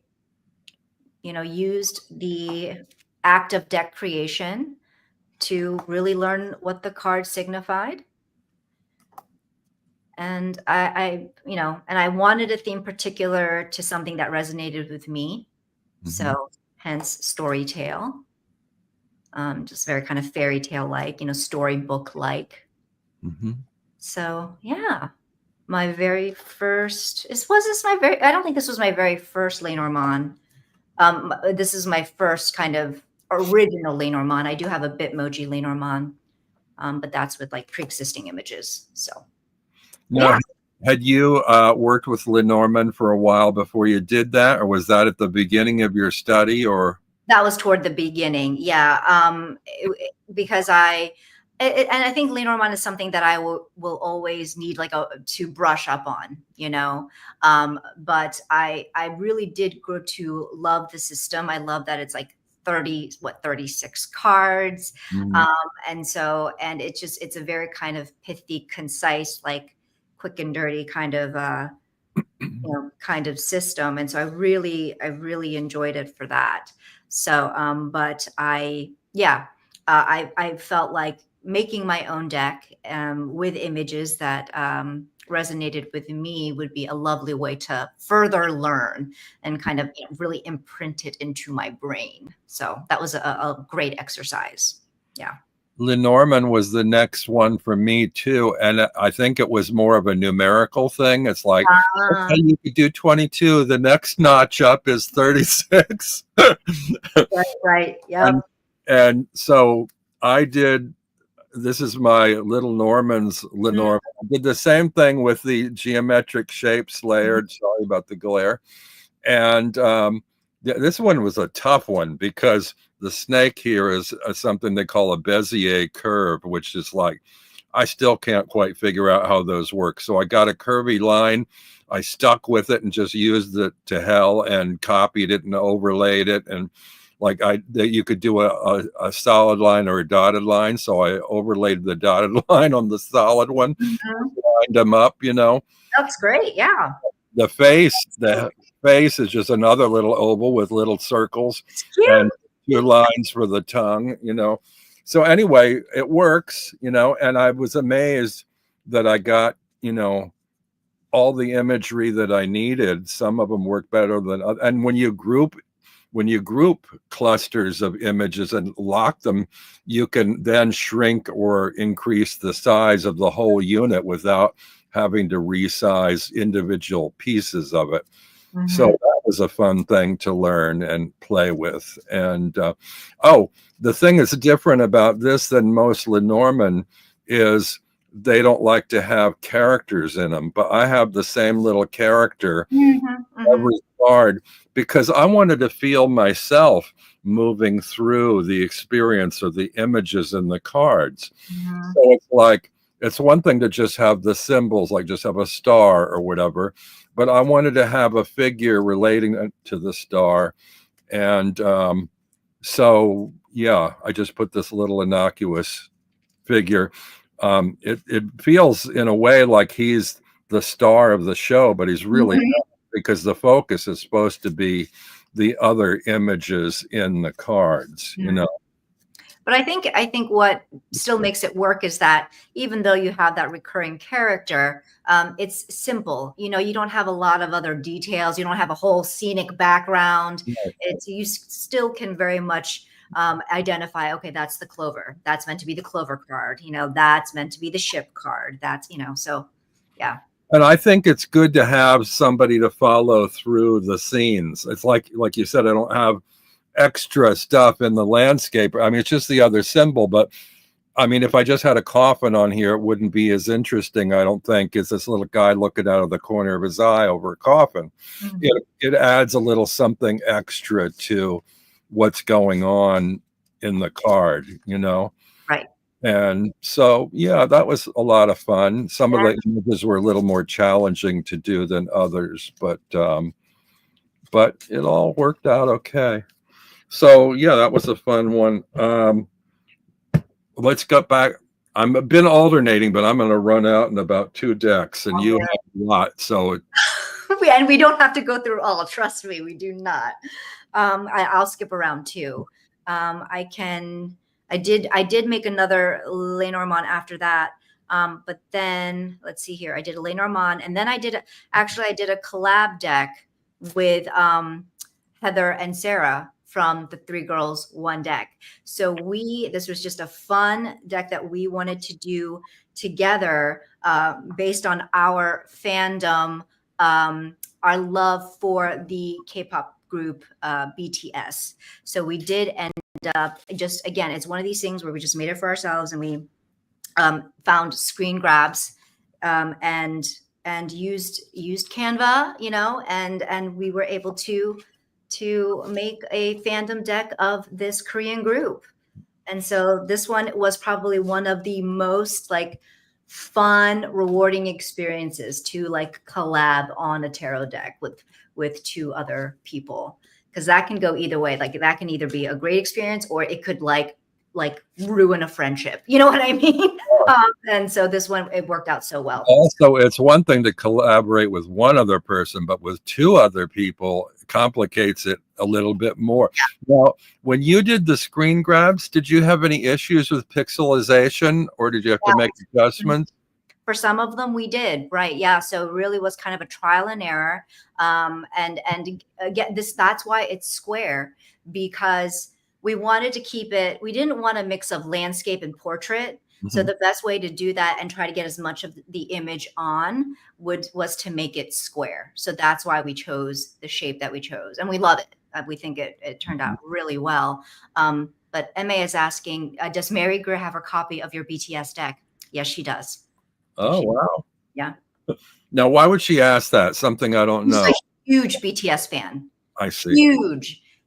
B: used the act of deck creation to really learn what the card signified. And I wanted a theme particular to something that resonated with me. Mm-hmm. So hence Storytale. Just very kind of fairy tale like, storybook like.
A: Mhm.
B: So yeah, my very first. Was this my very? I don't think this was my very first Lenormand. This is my first kind of original Lenormand. I do have a Bitmoji Lenormand, but that's with like pre-existing images. So
A: Now,
B: yeah,
A: had you worked with Lenormand for a while before you did that, or was that at the beginning of your study? Or
B: that was toward the beginning. Yeah, because and I think Lenormand is something that I will always need like to brush up on, but I really did grow to love the system. I love that it's like 36 cards.
A: Mhm.
B: Um, and it's a very kind of pithy, concise, like quick and dirty kind of kind of system. And so I really enjoyed it for that. So, but I felt like making my own deck with images that resonated with me would be a lovely way to further learn and kind of really imprint it into my brain. So that was a great exercise. Yeah.
A: Lenormand was the next one for me too, and I think it was more of a numerical thing. It's like, okay, you could do 22. The next notch up is 36.
B: Right. Right.
A: and,
B: Yep.
A: and so I did. This is my little Norman's
B: Mhm.
A: Lenormand. I did the same thing with the geometric shapes
B: Mhm.
A: layered. Sorry about the glare. And this one was a tough one because the snake here is something they call a Bezier curve, which is like, I still can't quite figure out how those work. So I got a curvy line. I stuck with it and just used it to hell and copied it and overlaid it. And like you could do a solid line or a dotted line. So I overlaid the dotted line on the solid one,
B: Mhm.
A: lined them up,
B: That's great. Yeah.
A: The face is just another little oval with little circles
B: It's cute.
A: and two lines for the tongue. So anyway, it works, and I was amazed that I got, all the imagery that I needed. Some of them work better than others. And when you group clusters of images and lock them, you can then shrink or increase the size of the whole unit without having to resize individual pieces of it. So
B: Mhm.
A: that was a fun thing to learn and play with. And oh, the thing that's different about this than most Lenormand is they don't like to have characters in them, but I have the same little character
B: Mhm. Mhm.
A: every card because I wanted to feel myself moving through the experience of the images in the cards.
B: Mhm.
A: So it's like, it's one thing to just have the symbols, like just have a star or whatever, but I wanted to have a figure relating to the star. And so, yeah, I just put this little innocuous figure. It feels in a way like he's the star of the show, but he's really
B: Mhm.
A: not because the focus is supposed to be the other images in the cards.
B: Mhm. But I think what still makes it work is that even though you have that recurring character, it's simple. You don't have a lot of other details. You don't have a whole scenic background. It's still can very much identify. Okay, that's the clover. That's meant to be the clover card. That's meant to be the ship card. So yeah.
A: And I think it's good to have somebody to follow through the scenes. It's like you said, I don't have extra stuff in the landscape. I mean, it's just the other symbol, but I mean, if I just had a coffin on here, it wouldn't be as interesting, I don't think, as this little guy looking out of the corner of his eye over a coffin.
B: Mhm.
A: It adds a little something extra to what's going on in the card.
B: Right.
A: And so, yeah, that was a lot of fun. Some of the images were a little more challenging to do than others, but it all worked out okay. So, yeah, that was a fun one. Let's get back. I've been alternating, but I'm going to run out in about 2 decks, and you have a lot. So,
B: And we don't have to go through all. Trust me, we do not. I'll skip around too. I can. I did make another Lenormand after that. But then let's see here. I did a Lenormand, and then actually I did a collab deck with Heather and Sarah from the Three Girls One Deck. So this was just a fun deck that we wanted to do together, based on our fandom, our love for the K-pop group BTS. So we did end up, just again, it's one of these things where we just made it for ourselves, and we found screen grabs, and used Canva, and we were able to make a fandom deck of this Korean group. And so this one was probably one of the most like fun, rewarding experiences to like collab on a tarot deck with two other people, because that can go either way. Like that can either be a great experience, or it could like ruin a friendship. You know what I mean? And so this one, it worked out so well.
A: Also, it's one thing to collaborate with one other person, but with two other people, it complicates it a little bit more. Yeah. Now, when you did the screen grabs, did you have any issues with pixelization, or did you have to make adjustments?
B: For some of them we did, right? Yeah. So it really was kind of a trial and error. And again, that's why it's square, because we wanted to keep it, we didn't want a mix of landscape and portrait. Mm-hmm. So the best way to do that and try to get as much of the image on was to make it square. So that's why we chose the shape that we chose, and we love it. We think it turned out really well. But MA is asking, does Mary Greer have her copy of your BTS deck? Yes, she does.
A: Oh, wow.
B: Yeah.
A: Now, why would she ask that? Something I don't know.
B: She's a huge BTS fan.
A: I see.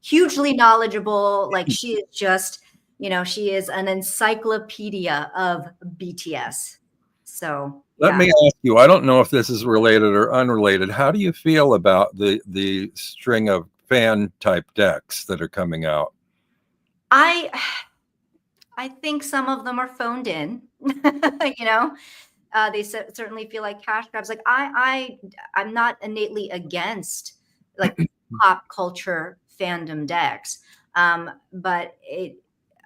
B: Hugely knowledgeable. Like she is just, she is an encyclopedia of BTS. So
A: let me ask you, I don't know if this is related or unrelated. How do you feel about the string of fan type decks that are coming out?
B: I think some of them are phoned in, they certainly feel like cash grabs. Like I'm not innately against like pop culture fandom decks. But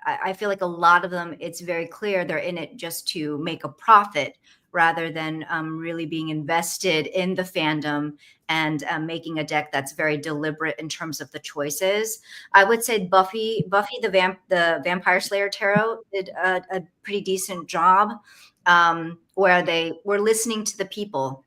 B: I feel like a lot of them, it's very clear they're in it just to make a profit, rather than really being invested in the fandom and making a deck that's very deliberate in terms of the choices. I would say Buffy the Vampire Slayer Tarot did a pretty decent job, where they were listening to the people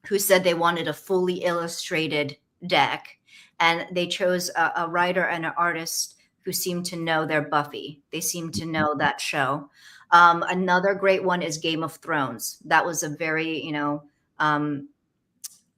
B: who said they wanted a fully illustrated deck, and they chose a writer and an artist who seemed to know their Buffy. They seemed to know that show. Another great one is Game of Thrones. That was a very,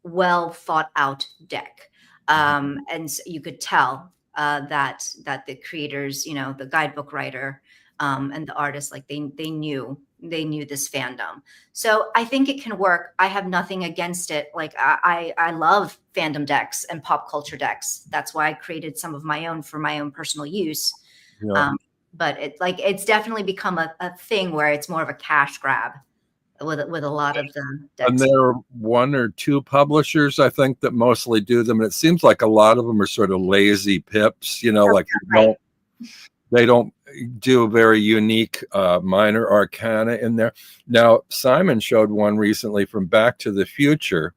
B: well thought out deck. And so you could tell that the creators, the guidebook writer, and the artist, like they knew this fandom. So I think it can work. I have nothing against it. Like I love fandom decks and pop culture decks. That's why I created some of my own for my own personal use. Yeah. But it's definitely become a thing where it's more of a cash grab with a lot of the decks.
A: And there are one or two publishers, I think, that mostly do them. And it seems like a lot of them are sort of lazy pips, like they don't do a very unique minor arcana in there. Now, Simon showed one recently from Back to the Future,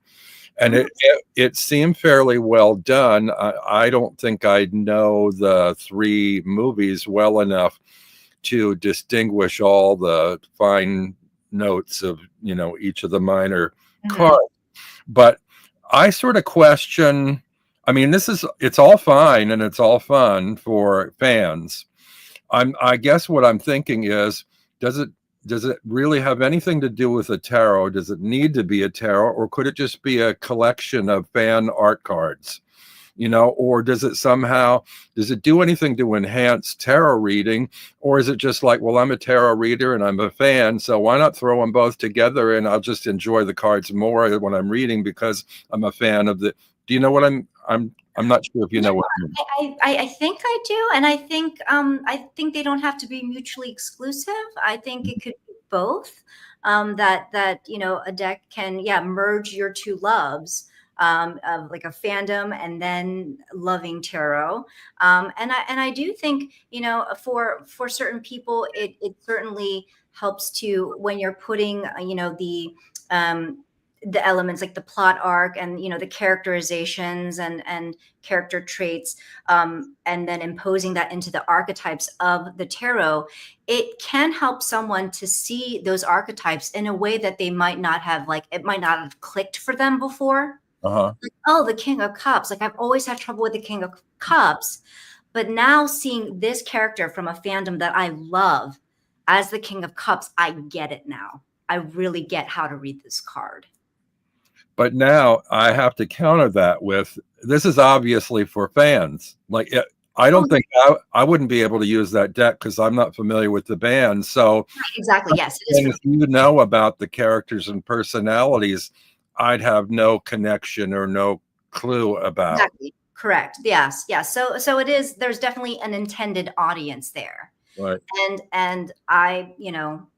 A: and it seemed fairly well done. I don't think I know the three movies well enough to distinguish all the fine notes of each of the minor cards, but I sort of question. I mean, it's all fine and it's all fun for fans. I guess what I'm thinking is, does it really have anything to do with a tarot? Does it need to be a tarot, or could it just be a collection of fan art cards? Or does it do anything to enhance tarot reading? Or is it just like, well, I'm a tarot reader and I'm a fan, so why not throw them both together and I'll just enjoy the cards more when I'm reading because I'm a fan of the, do you know what I'm not sure if you know what I mean.
B: I think I do. And I think they don't have to be mutually exclusive. I think it could be both. That a deck can merge your two loves, of like a fandom and then loving tarot. And I do think, for certain people, it certainly helps to, when you're putting, the elements like the plot arc and the characterizations and character traits, and then imposing that into the archetypes of the tarot, it can help someone to see those archetypes in a way that they might not have, like it might not have clicked for them before.
A: Uh-huh.
B: Like, oh, the King of Cups, like I've always had trouble with the King of Cups, but now seeing this character from a fandom that I love as the King of Cups, I get it now. I really get how to read this card.
A: But now I have to counter that with, this is obviously for fans. Like, I don't think I wouldn't be able to use that deck because I'm not familiar with the band. So
B: exactly, yes, it is
A: things you know about the characters and personalities, I'd have no connection or no clue about.
B: Exactly. Correct. Yes. Yes. So it is, there's definitely an intended audience there.
A: Right.
B: And I,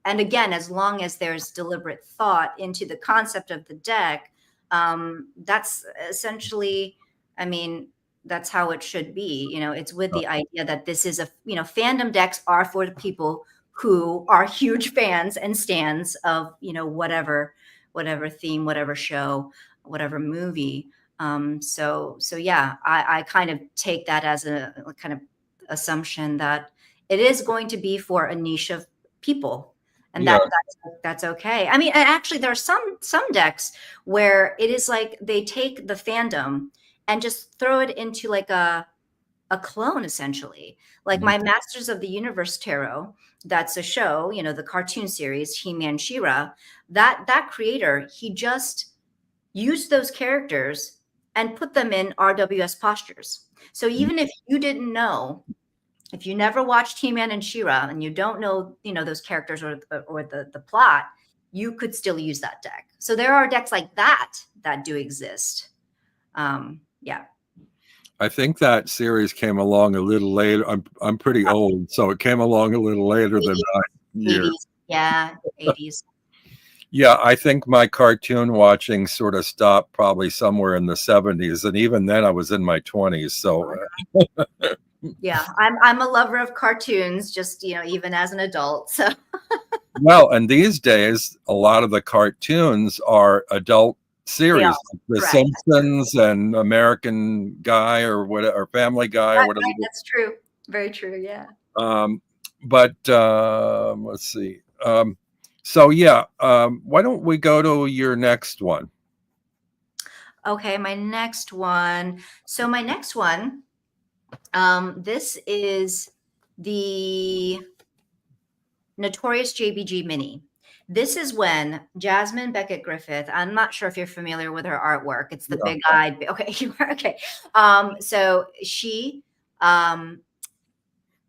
B: and again, as long as there's deliberate thought into the concept of the deck, that's essentially, I mean, that's how it should be. It's with the idea that this is fandom decks are for the people who are huge fans and stans of, whatever theme, whatever show, whatever movie. So yeah, I kind of take that as a kind of assumption that it is going to be for a niche of people, and that's okay. I mean, actually, there are some decks where it is like they take the fandom and just throw it into like a clone, essentially. Like my Masters of the Universe tarot, that's a show, the cartoon series He-Man, She-Ra. That creator, he just used those characters and put them in RWS postures. So even if you didn't know, if you never watched He-Man and She-Ra and you don't know, those characters or the plot, you could still use that deck. So there are decks like that do exist. Yeah.
A: I think that series came along a little later. I'm pretty old, so it came along a little later
B: 80s,
A: than 9 years.
B: 80s. Yeah, 80s.
A: Yeah, I think my cartoon watching sort of stopped probably somewhere in the 70s, and even then I was in my 20s. So
B: yeah, I'm a lover of cartoons, just even as an adult. So
A: well, and these days a lot of the cartoons are adult series, like The Simpsons and American Guy or whatever, or Family Guy or whatever.
B: That's true. Very true. Yeah.
A: But let's see. So yeah, why don't we go to your next one?
B: Okay, my next one. So my next one, this is the Notorious JBG Mini. This is when Jasmine Beckett Griffith, I'm not sure if you're familiar with her artwork. It's the big-eyed, okay, you are, okay. So she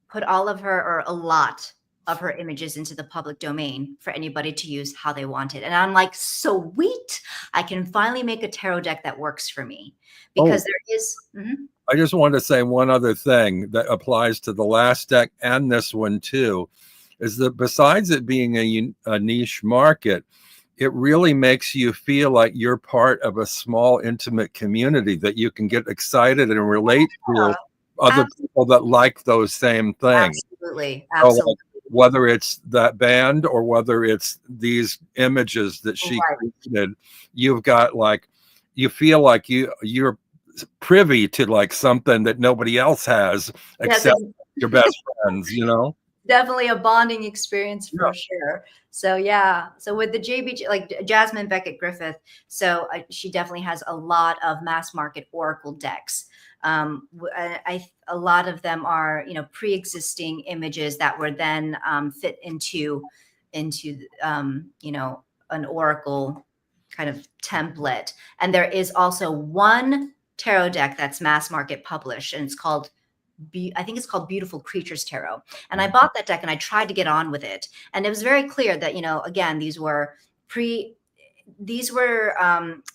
B: put all of her, or a lot of her images into the public domain for anybody to use how they wanted. And I'm like, sweet, I can finally make a tarot deck that works for me. Because there is...
A: I just wanted to say one other thing that applies to the last deck and this one too, is that besides it being a niche market, it really makes you feel like you're part of a small, intimate community that you can get excited and relate to other people that like those same things.
B: Absolutely.
A: So like, whether it's that band or whether it's these images that she created, you've got like, you feel like you're privy to like something that nobody else has except your best friends,
B: Definitely a bonding experience for sure. So yeah, so with the JBG, like Jasmine Beckett Griffith, so she definitely has a lot of mass market oracle decks. A lot of them are pre-existing images that were then fit into an oracle kind of template. And there is also one tarot deck that's mass market published, and it's called, I think it's called Beautiful Creatures Tarot. And I bought that deck and I tried to get on with it. And it was very clear that, again, these were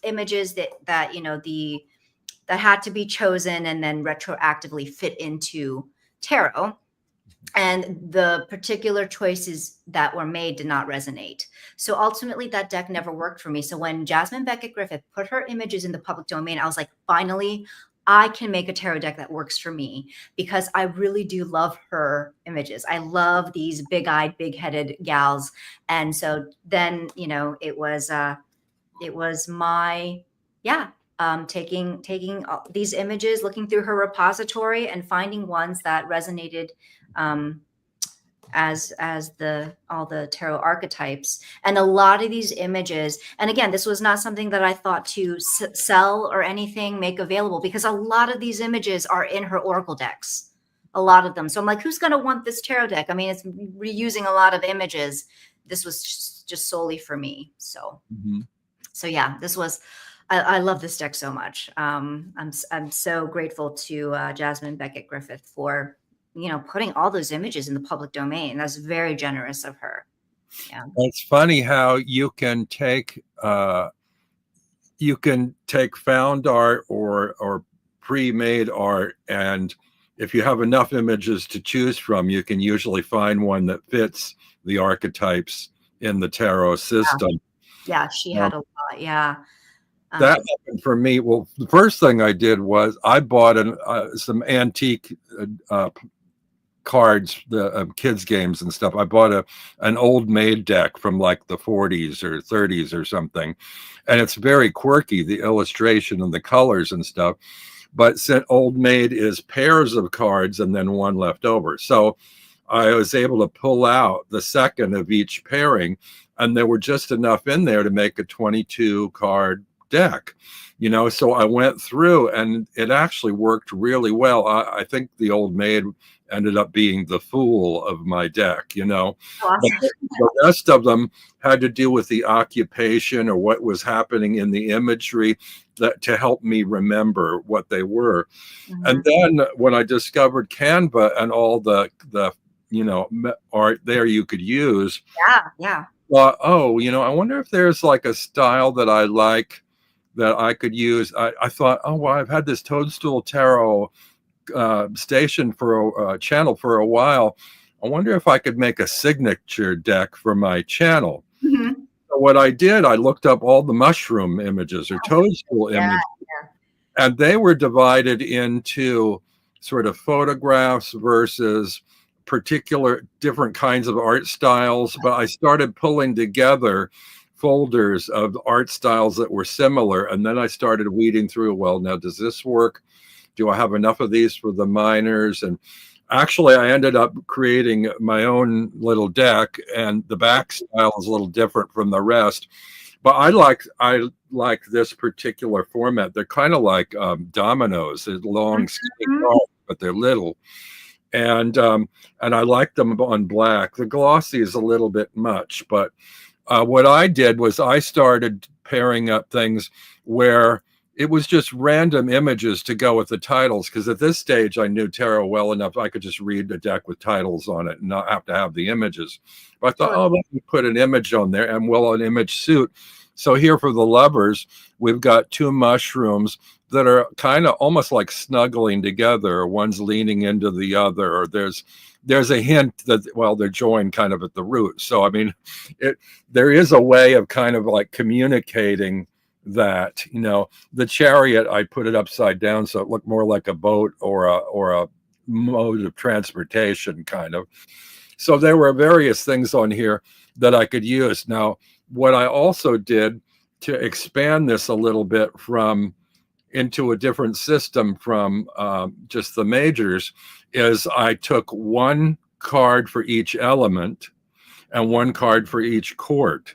B: images that had to be chosen and then retroactively fit into tarot. And the particular choices that were made did not resonate. So ultimately that deck never worked for me. So when Jasmine Beckett Griffith put her images in the public domain, I was like, finally, I can make a tarot deck that works for me, because I really do love her images. I love these big-eyed, big-headed gals. And so then, it was it was my, yeah, taking these images, looking through her repository and finding ones that resonated, um, as the all the tarot archetypes. And a lot of these images, and again, this was not something that I thought to sell or anything, make available, because a lot of these images are in her oracle decks, a lot of them. So I'm like, who's going to want this tarot deck? I mean, it's reusing a lot of images. This was just solely for me. So so yeah, this was, I love this deck so much. I'm so grateful to Jasmine Beckett Griffith for, you know, putting all those images in the public domain. That's very generous of her. Yeah.
A: It's funny how you can take found art or pre-made art, and if you have enough images to choose from, you can usually find one that fits the archetypes in the tarot system.
B: Yeah, she had a lot. Yeah.
A: That happened for me. Well, the first thing I did was I bought some antique cards, the kids games and stuff. I bought an old maid deck from like the 40s or 30s or something, and it's very quirky, the illustration and the colors and stuff. But since old maid is pairs of cards and then one left over, so I was able to pull out the second of each pairing, and there were just enough in there to make a 22 card deck, you know. So I went through and it actually worked really well. I think the old maid ended up being the fool of my deck, you know.
B: Awesome.
A: The rest of them had to do with the occupation or what was happening in the imagery, that to help me remember what they were. And then when I discovered Canva and all the you know, art there you could use, thought, oh, you know, I wonder if there's like a style that I like that I could use. I thought, oh, well, I've had this Toadstool Tarot station for a channel for a while. I wonder if I could make a signature deck for my channel. So what I did, I looked up all the mushroom images or toadstool images, and they were divided into sort of photographs versus particular different kinds of art styles. But I started pulling together folders of art styles that were similar, and then I started weeding through, well, now does this work? Do I have enough of these for the minors? And actually I ended up creating my own little deck, and the back style is a little different from the rest. But I like this particular format. They're kind of like dominoes. They're long, skinny cards, but they're little. And I like them on black. The glossy is a little bit much, but what I did was I started pairing up things where it was just random images to go with the titles, because at this stage I knew tarot well enough I could just read a deck with titles on it and not have to have the images. But I thought, oh, let me put an image on there, and will an image suit? So here for the lovers, we've got two mushrooms that are kind of almost like snuggling together. One's leaning into the other, or there's a hint that, well, they're joined kind of at the root. So I mean, there is a way of kind of like communicating that, you know. The chariot, I put it upside down so it looked more like a boat or a mode of transportation kind of. So there were various things on here that I could use. Now, what I also did to expand this a little bit into a different system from just the majors is I took one card for each element and one card for each court.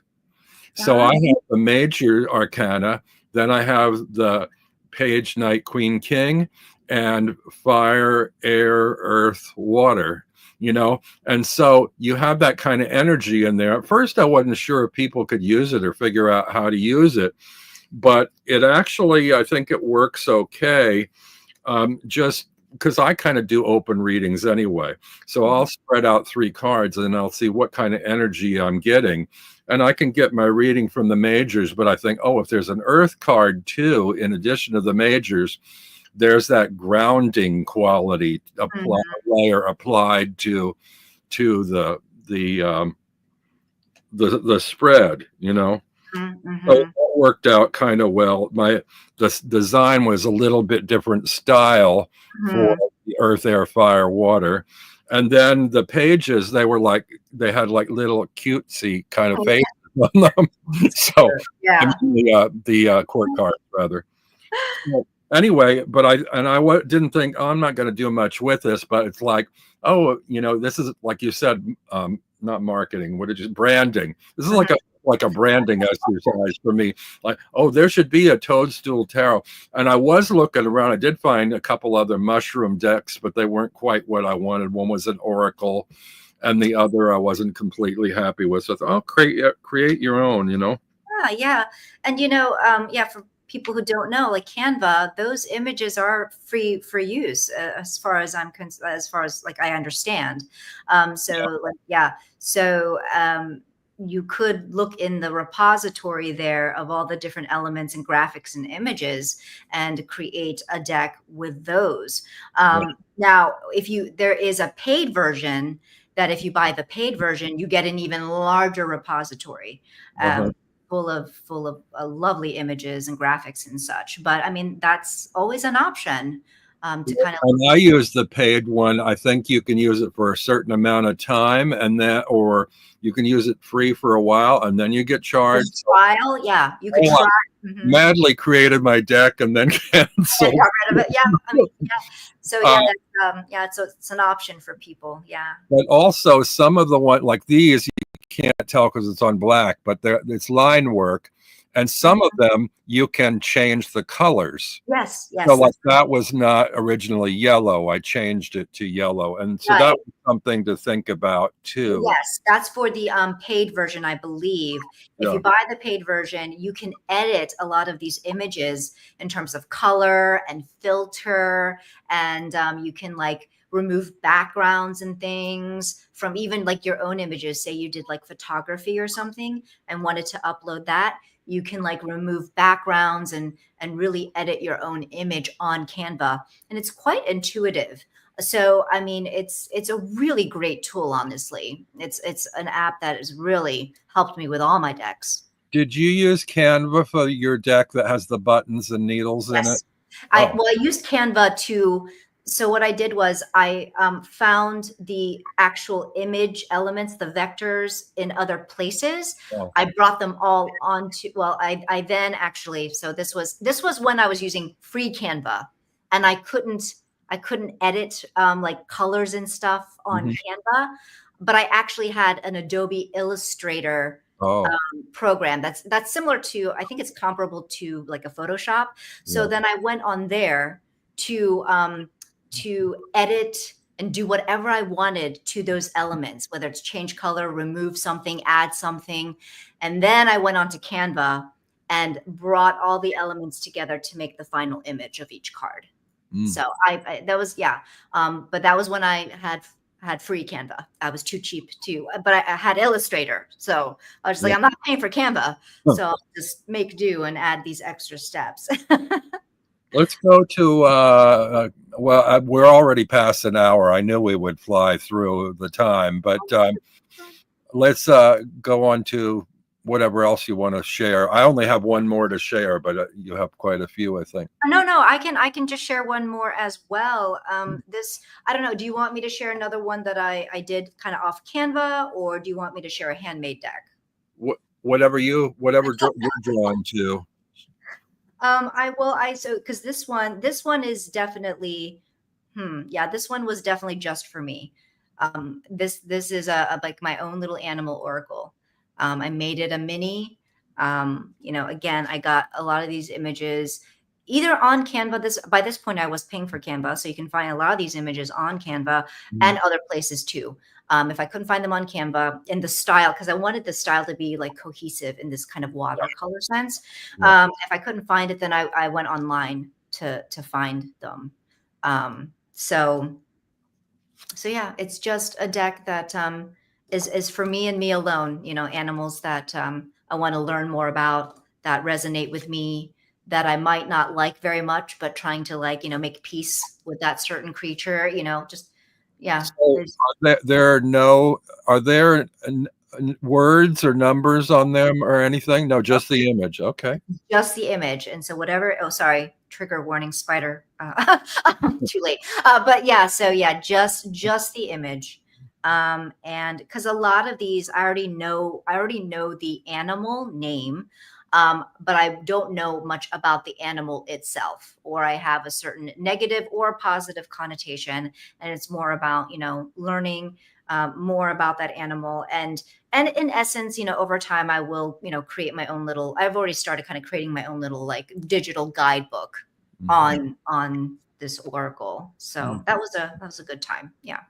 A: So I have the major arcana, then I have the page, knight, queen, king, and fire, air, earth, water, you know. And so you have that kind of energy in there. At first I wasn't sure if people could use it or figure out how to use it, but it actually, I think it works okay, just because I kind of do open readings anyway. So I'll spread out 3 cards and I'll see what kind of energy I'm getting. And I can get my reading from the majors, but I think, oh, if there's an earth card too, in addition to the majors, there's that grounding quality applied to the spread, you know. So it worked out kind of well. The design was a little bit different style for the earth, air, fire, water. And then the pages, they had like little cutesy kind of faces on them. So,
B: Yeah.
A: the court cards rather. So, anyway, but didn't think, oh, I'm not going to do much with this, but it's like, oh, this is like you said, not marketing. What did you branding? This is
B: Mhm.
A: like a branding exercise for me. Like, oh, there should be a toadstool tarot. And I was looking around. I did find a couple other mushroom decks, but they weren't quite what I wanted. One was an oracle, and the other I wasn't completely happy with. So I thought, oh, create your own.
B: Yeah. And yeah, for people who don't know, like Canva, those images are free for use, as far as as far as like I understand. So like, yeah. So you could look in the repository there of all the different elements and graphics and images and create a deck with those. Now, there is a paid version that if you buy the paid version, you get an even larger repository.
A: Uh-huh.
B: Full of lovely images and graphics and such. But I mean, that's always an option to kind of.
A: And I use the paid one. I think you can use it for a certain amount of time, or you can use it free for a while, and then you get charged.
B: Trial, yeah, you could try.
A: Madly created my deck and then canceled.
B: Got rid of it. Yeah, I mean, yeah. So yeah, that's, it's an option for people. Yeah.
A: But also some of the one like these, you can't tell because it's on black, but it's line work, and some of them you can change the colors.
B: Yes.
A: So like that was not originally yellow. I changed it to yellow, and so that was something to think about too.
B: Yes, that's for the paid version, I believe. If you buy the paid version, you can edit a lot of these images in terms of color and filter, and you can like remove backgrounds and things from even like your own images. Say you did like photography or something and wanted to upload that, you can like remove backgrounds and really edit your own image on Canva, and it's quite intuitive. So I mean, it's a really great tool. Honestly, it's an app that has really helped me with all my decks.
A: Did you use Canva for your deck that has the buttons and needles in it?
B: I used Canva to. So what I did was I found the actual image elements, the vectors in other places. I brought them all onto. Well, I then actually. So this was when I was using free Canva, and I couldn't edit like colors and stuff on Canva, but I actually had an Adobe Illustrator program that's similar to, I think it's comparable to like a Photoshop. So then I went on there to edit and do whatever I wanted to those elements, whether it's change color, remove something, add something. And then I went on to Canva and brought all the elements together to make the final image of each card. So that was, but that was when I had free Canva. I was too cheap too, but I had Illustrator. So I was just like, I'm not paying for Canva. So I'll just make do and add these extra steps.
A: Let's go to, well, we're already past an hour. I knew we would fly through the time, but let's go on to whatever else you want to share. I only have one more to share, but you have quite a few, I think.
B: No, I can just share one more as well. I don't know. Do you want me to share another one that I did kind of off Canva, or do you want me to share a handmade deck?
A: Whatever you're drawn to.
B: Because this one is definitely, this one was definitely just for me. This is like my own little animal oracle. I made it a mini. Again, I got a lot of these images either on Canva. By this point, I was paying for Canva, so you can find a lot of these images on Canva and other places too. If I couldn't find them on Canva, in the style, because I wanted the style to be like cohesive in this kind of watercolor sense. If I couldn't find it, then I went online to find them. So yeah, it's just a deck that is for me and me alone. Animals that I want to learn more about, that resonate with me, that I might not like very much, but trying to make peace with that certain creature. Just. Yeah.
A: So are there words or numbers on them or anything? No, just the image. Okay.
B: Just the image. And so whatever, sorry, trigger warning, spider, too late. But yeah, so yeah, just the image. And because a lot of these I already know the animal name, but I don't know much about the animal itself, or I have a certain negative or positive connotation, and it's more about, learning more about that animal. And in essence, over time I will, create my own little, I've already started kind of creating my own little like digital guidebook on this oracle. So that was a good time. Yeah.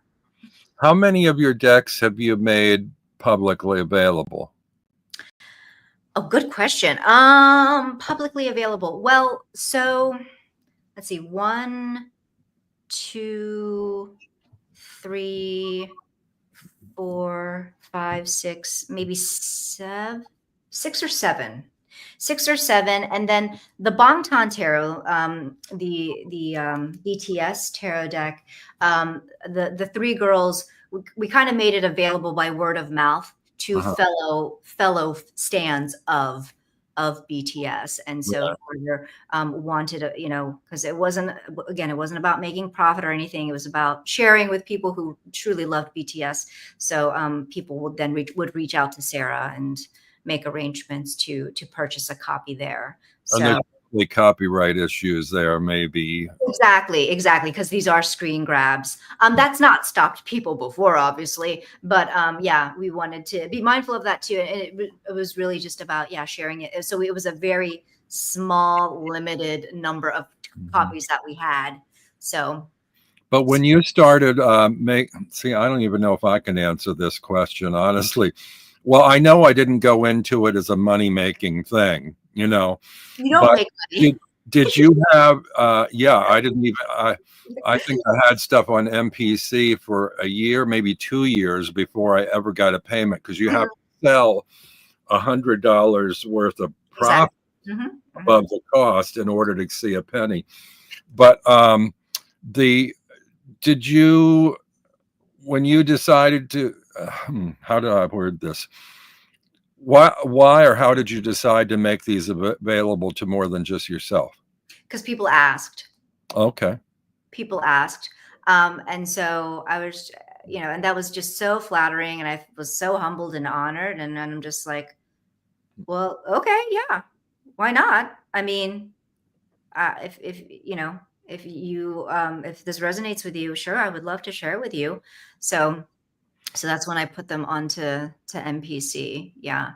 A: How many of your decks have you made publicly available?
B: Oh, good question. Publicly available. Well, so let's see. 1, 2, 3, 4, 5, 6, maybe 7, 6 or 7, 6 or 7, and then the Bangtan Tarot, the BTS tarot deck. The three girls, we kind of made it available by word of mouth to fellow stands of BTS, and so
A: Right.
B: whoever wanted to, because it wasn't about making profit or anything. It was about sharing with people who truly loved BTS. So people would then reach out to Sarah and make arrangements to purchase a copy there.
A: And there's
B: So
A: probably copyright issues there, maybe.
B: exactly, because these are screen grabs. That's not stopped people before, obviously, but yeah, we wanted to be mindful of that too. And it was really just about, sharing it. So it was a very small, limited number of copies that we had. So,
A: But when you started see, I don't even know if I can answer this question, honestly. Well, I know I didn't go into it as a money-making thing,
B: you don't
A: but
B: make money.
A: did you have yeah, I didn't even I think I had stuff on MPC for a year, maybe 2 years before I ever got a payment, because you have to sell $100 worth of profit above the cost in order to see a penny. But did you, when you decided to how do I word this, why or how did you decide to make these available to more than just yourself?
B: Because people asked.
A: Okay.
B: People asked. And so I was, and that was just so flattering. And I was so humbled and honored. And I'm just like, well, okay, yeah, why not? I mean, if if this resonates with you, sure, I would love to share it with you. So that's when I put them onto MPC. Yeah.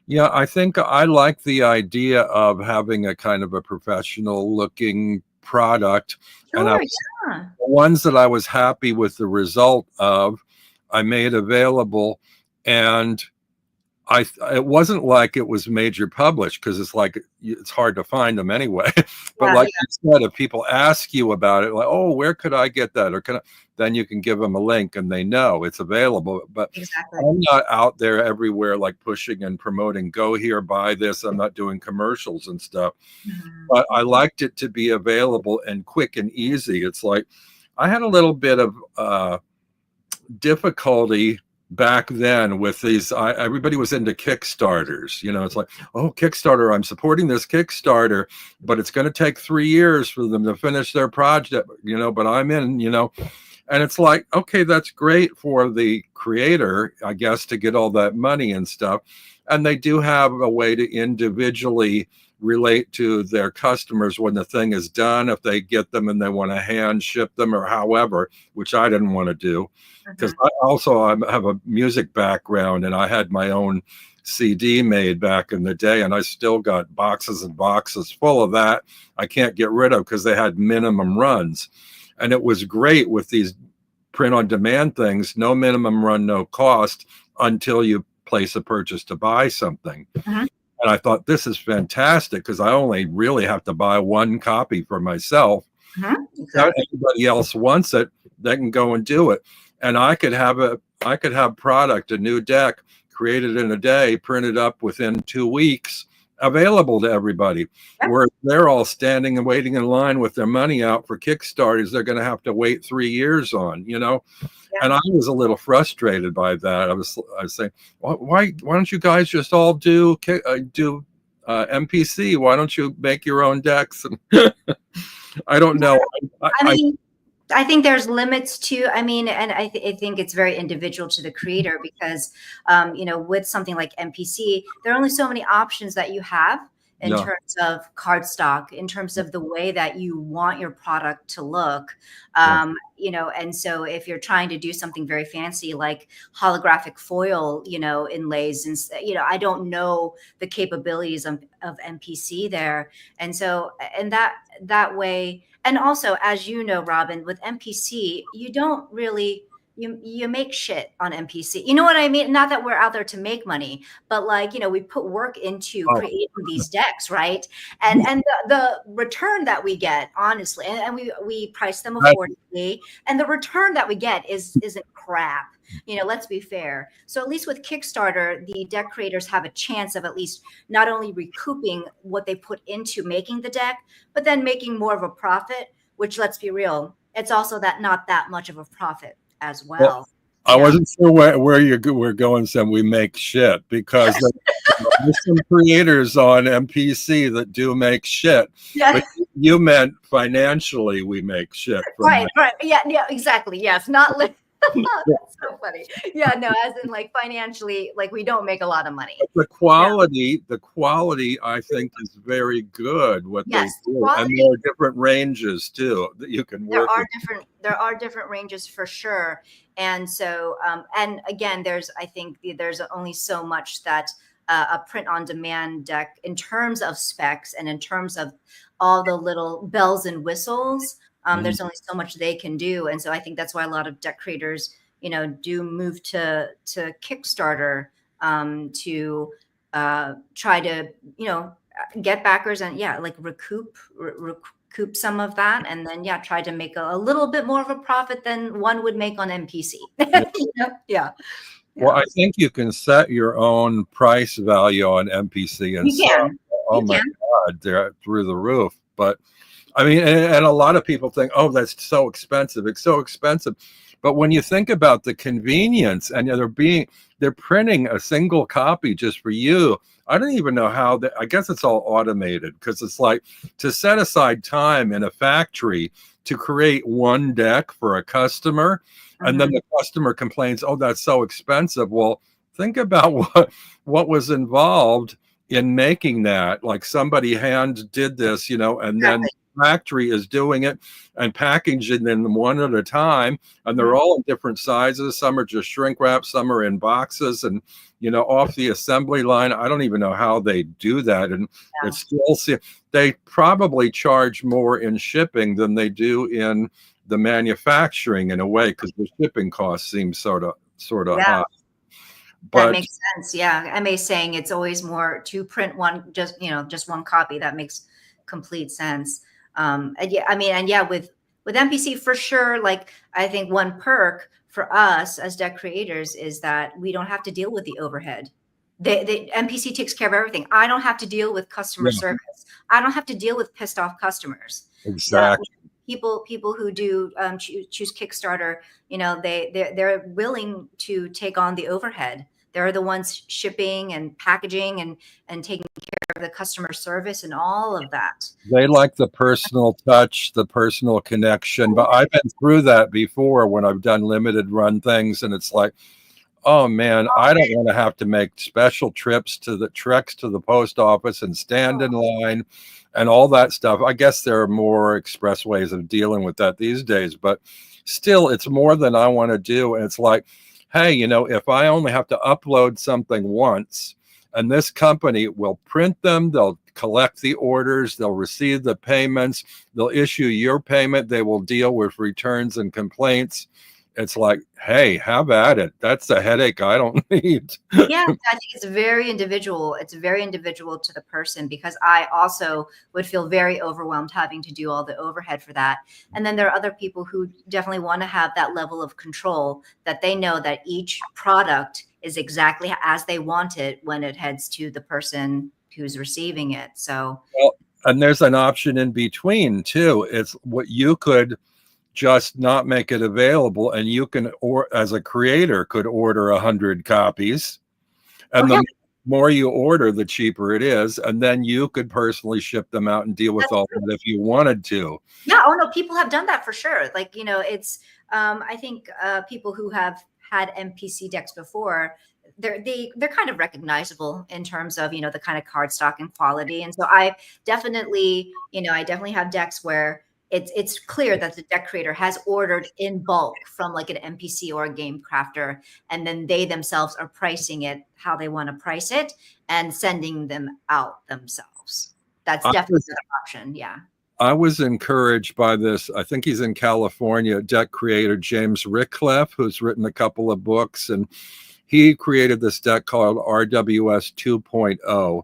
A: Yeah, I think I like the idea of having a kind of a professional looking product. And
B: Sure.
A: the ones that I was happy with the result of, I made available. And it wasn't like it was major published, because it's like it's hard to find them anyway. But like you said, if people ask you about it, like, oh, where could I get that, or then you can give them a link and they know it's available. But I'm not out there everywhere like pushing and promoting, go here, buy this. I'm not doing commercials and stuff. But I liked it to be available and quick and easy. It's like I had a little bit of difficulty back then with these. Everybody was into Kickstarters. It's like, oh, Kickstarter, I'm supporting this Kickstarter, but it's going to take 3 years for them to finish their project, but I'm in, and it's like, okay, that's great for the creator, I guess, to get all that money and stuff. And they do have a way to individually relate to their customers when the thing is done, if they get them and they want to hand ship them or however, which I didn't want to do, because I have a music background, and I had my own CD made back in the day, and I still got boxes and boxes full of that I can't get rid of because they had minimum runs. And it was great with these print on demand things, no minimum run, no cost until you place a purchase to buy something. And I thought, this is fantastic, because I only really have to buy one copy for myself. If anybody else wants it, they can go and do it. And I could have product, a new deck, created in a day, printed up within 2 weeks, available to everybody. Where they're all standing and waiting in line with their money out for Kickstarters, they're going to have to wait 3 years on, And I was a little frustrated by that. I was saying, why don't you guys just all do MPC? Why don't you make your own decks? And I don't know.
B: I mean, I think there's limits to, I mean, and I think it's very individual to the creator because, you know, with something like MPC, there are only so many options that you have in
A: Yeah.
B: terms of cardstock, in terms of the way that you want your product to look.
A: Yeah.
B: You know, and so if you're trying to do something very fancy like holographic foil, you know, inlays, and, you know, I don't know the capabilities of MPC there. And so, and that way, and also, as you know, Robin, with MPC, you don't really, you make shit on MPC. You know what I mean? Not that we're out there to make money, but like, you know, we put work into
A: Oh,
B: creating these decks, right? And the return that we get, honestly, and we price them affordably, and the return that we get isn't crap. You know, let's be fair. So at least with Kickstarter, the deck creators have a chance of at least not only recouping what they put into making the deck, but then making more of a profit, which, let's be real, it's also that not that much of a profit as well.
A: I
B: Yeah.
A: wasn't sure where we're going, Sam. We make shit because there's some creators on MPC that do make shit.
B: Yeah.
A: But you meant financially we make shit.
B: Right. Yeah, exactly. Yes. Not like that's so funny. Yeah, no, as in like financially, like we don't make a lot of money.
A: The quality I think is very good what they do. And there are different ranges too that you can work with.
B: There are different ranges for sure. And so and again, I think there's only so much that a print on demand deck, in terms of specs and in terms of all the little bells and whistles, there's only so much they can do. And so I think that's why a lot of deck creators, you know, do move to Kickstarter to try to, you know, get backers and like recoup some of that, and then try to make a little bit more of a profit than one would make on MPC. Yeah.
A: Well, I think you can set your own price value on MPC, and
B: you can.
A: Oh my God, they're through the roof. But I mean, and a lot of people think, oh, that's so expensive. It's so expensive. But when you think about the convenience, and they're printing a single copy just for you. I don't even know how that, I guess it's all automated, because it's like to set aside time in a factory to create one deck for a customer. And then the customer complains, oh, that's so expensive. Well, think about what was involved in making that. Like somebody hand did this, you know, and then the factory is doing it and packaging them one at a time. And they're all in different sizes. Some are just shrink wrap, some are in boxes, and, you know, off the assembly line. I don't even know how they do that. And it's still, they probably charge more in shipping than they do in the manufacturing, in a way, because the shipping costs seem sort of high. But
B: that makes sense. Yeah. MA saying it's always more to print one, just one copy. That makes complete sense. And with MPC for sure, like I think one perk for us as deck creators is that we don't have to deal with the overhead. The MPC takes care of everything. I don't have to deal with customer service. I don't have to deal with pissed off customers.
A: Exactly.
B: People who do choose Kickstarter, you know, they're willing to take on the overhead. They're the ones shipping and packaging and taking care of the customer service and all of that.
A: They like the personal touch, the personal connection. But I've been through that before when I've done limited run things, and it's like, oh man, I don't want to have to make special treks to the post office and stand in line and all that stuff. I guess there are more express ways of dealing with that these days, but still, it's more than I want to do. And it's like, hey, you know, if I only have to upload something once, and this company will print them, they'll collect the orders, they'll receive the payments, they'll issue your payment, they will deal with returns and complaints. It's like, hey, have at it. That's a headache I don't need.
B: Yeah, I think it's very individual. It's very individual to the person, because I also would feel very overwhelmed having to do all the overhead for that. And then there are other people who definitely want to have that level of control, that they know that each product is exactly as they want it when it heads to the person who's receiving it. So,
A: well, and there's an option in between too. It's what you could just not make it available, and you can, or as a creator, could order 100 copies, and more you order, the cheaper it is, and then you could personally ship them out and deal with
B: That's
A: all
B: true.
A: that if you wanted to.
B: Yeah. Oh no, people have done that for sure. Like, it's I think people who have had MPC decks before, they're kind of recognizable in terms of, the kind of cardstock and quality. And so I definitely have decks where it's clear that the deck creator has ordered in bulk from like an MPC or a game crafter, and then they themselves are pricing it how they want to price it and sending them out themselves. That's
A: I
B: definitely
A: was
B: an option. Yeah.
A: I was encouraged by this. I think he's in California, deck creator James Rickleff, who's written a couple of books, and he created this deck called RWS 2.0.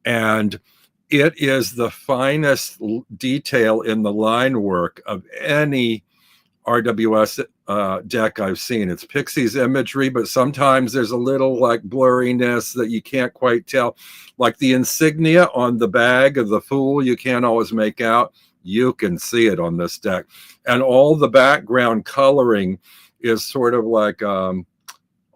A: And it is the finest detail in the line work of any RWS deck I've seen. It's Pixie's imagery, but sometimes there's a little like blurriness that you can't quite tell. Like the insignia on the bag of the Fool, you can't always make out. You can see it on this deck. And all the background coloring is sort of like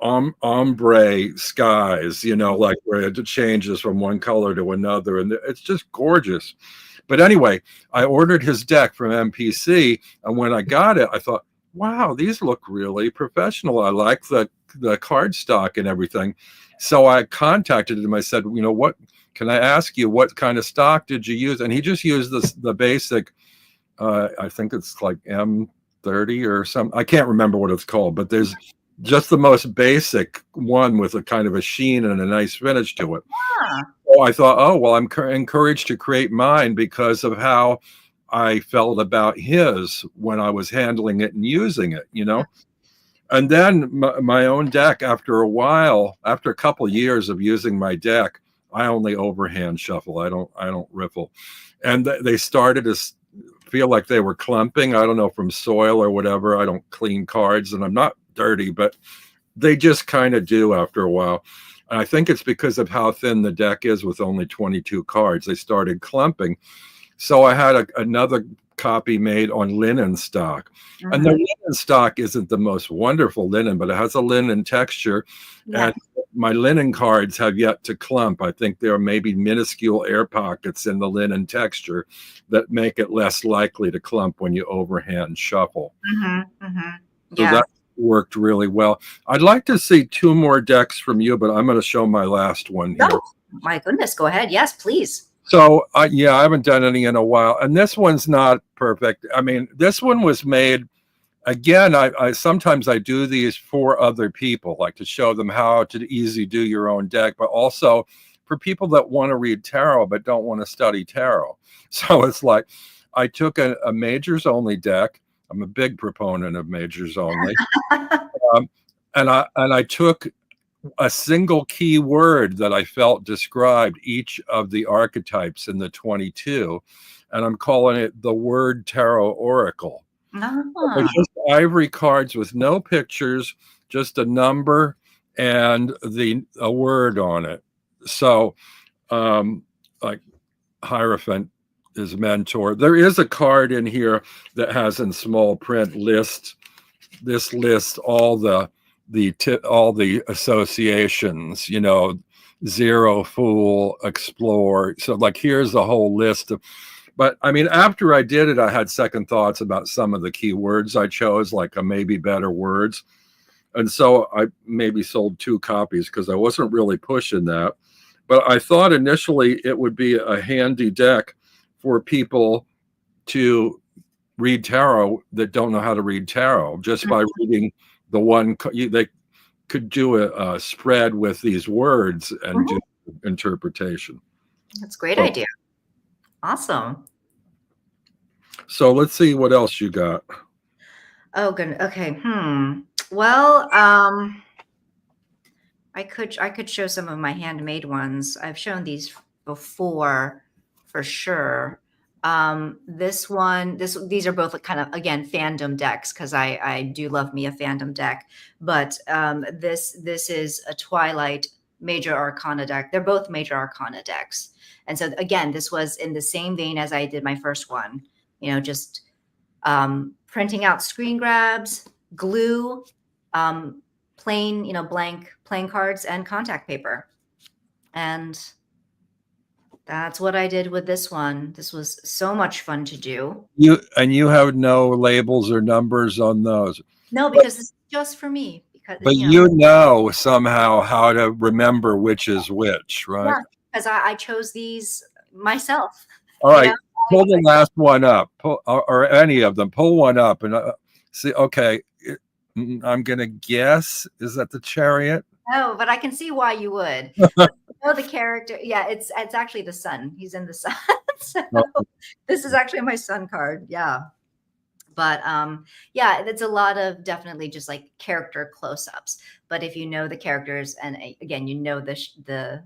A: ombre skies, like where it changes from one color to another. And it's just gorgeous. But anyway, I ordered his deck from MPC, and when I got it, I thought, wow, these look really professional. I like the cardstock and everything. So I contacted him. I said, what can I ask you? What kind of stock did you use? And he just used the basic, I think it's like M30 or something. I can't remember what it's called, but there's just the most basic one with a kind of a sheen and a nice finish to it.
B: Yeah.
A: So I thought, oh, well, I'm encouraged to create mine because of how I felt about his when I was handling it and using it. And then my own deck, after a while, after a couple of years of using my deck, I only overhand shuffle. I don't riffle. And they started to feel like they were clumping. I don't know, from soil or whatever. I don't clean cards, and I'm not dirty, but they just kind of do after a while. And I think it's because of how thin the deck is with only 22 cards. They started clumping. So I had another copy made on linen stock. Mm-hmm. And the linen stock isn't the most wonderful linen, but it has a linen texture. Yes. And my linen cards have yet to clump. I think there are maybe minuscule air pockets in the linen texture that make it less likely to clump when you overhand shuffle.
B: Mm-hmm. Mm-hmm.
A: So that worked really well. I'd like to see 2 more decks from you, but I'm going to show my last one here.
B: Oh, my goodness. Go ahead. Yes, please.
A: So, I haven't done any in a while. And this one's not perfect. I mean, this one was made, again, I sometimes I do these for other people, like to show them how to easily do your own deck, but also for people that want to read tarot but don't want to study tarot. So it's like I took a majors only deck. I'm a big proponent of majors only. And I took a single key word that I felt described each of the archetypes in the 22, and I'm calling it the word tarot oracle. It's just ivory cards with no pictures, just a number and a word on it. So, like Hierophant is mentor. There is a card in here that has in small print lists all the associations, zero, fool, explore. So like here's the whole list of, but I mean, after I did it, I had second thoughts about some of the key words I chose, like a maybe better words. And so I maybe sold 2 copies because I wasn't really pushing that. But I thought initially it would be a handy deck for people to read tarot that don't know how to read tarot, just by reading the one. They could do a spread with these words and do interpretation.
B: That's a great idea. Awesome.
A: So let's see what else you got.
B: Oh, good. Okay. Well, I could show some of my handmade ones. I've shown these before for sure. This one, these are both kind of, again, fandom decks, because I do love me a fandom deck. But this is a Twilight Major Arcana deck. They're both Major Arcana decks. And so again, this was in the same vein as I did my first one, just printing out screen grabs, glue, plain, blank playing cards, and contact paper. And that's what I did with this one. This was so much fun to do.
A: You have no labels or numbers on those.
B: No,
A: But
B: because this is just for me. Because
A: but you know somehow how to remember which is which, right?
B: yeah, because I chose these myself.
A: All
B: You
A: right,
B: know,
A: pull the last one up, pull, or any of them. Pull one up and see. Okay, I'm gonna guess. Is that the chariot?
B: no, but I can see why you would. Know the character. Yeah, it's actually the sun. He's in the sun. So
A: No.
B: this is actually my sun card. Yeah. But yeah, it's a lot of definitely just like character close-ups. But if you know the characters and again, you know the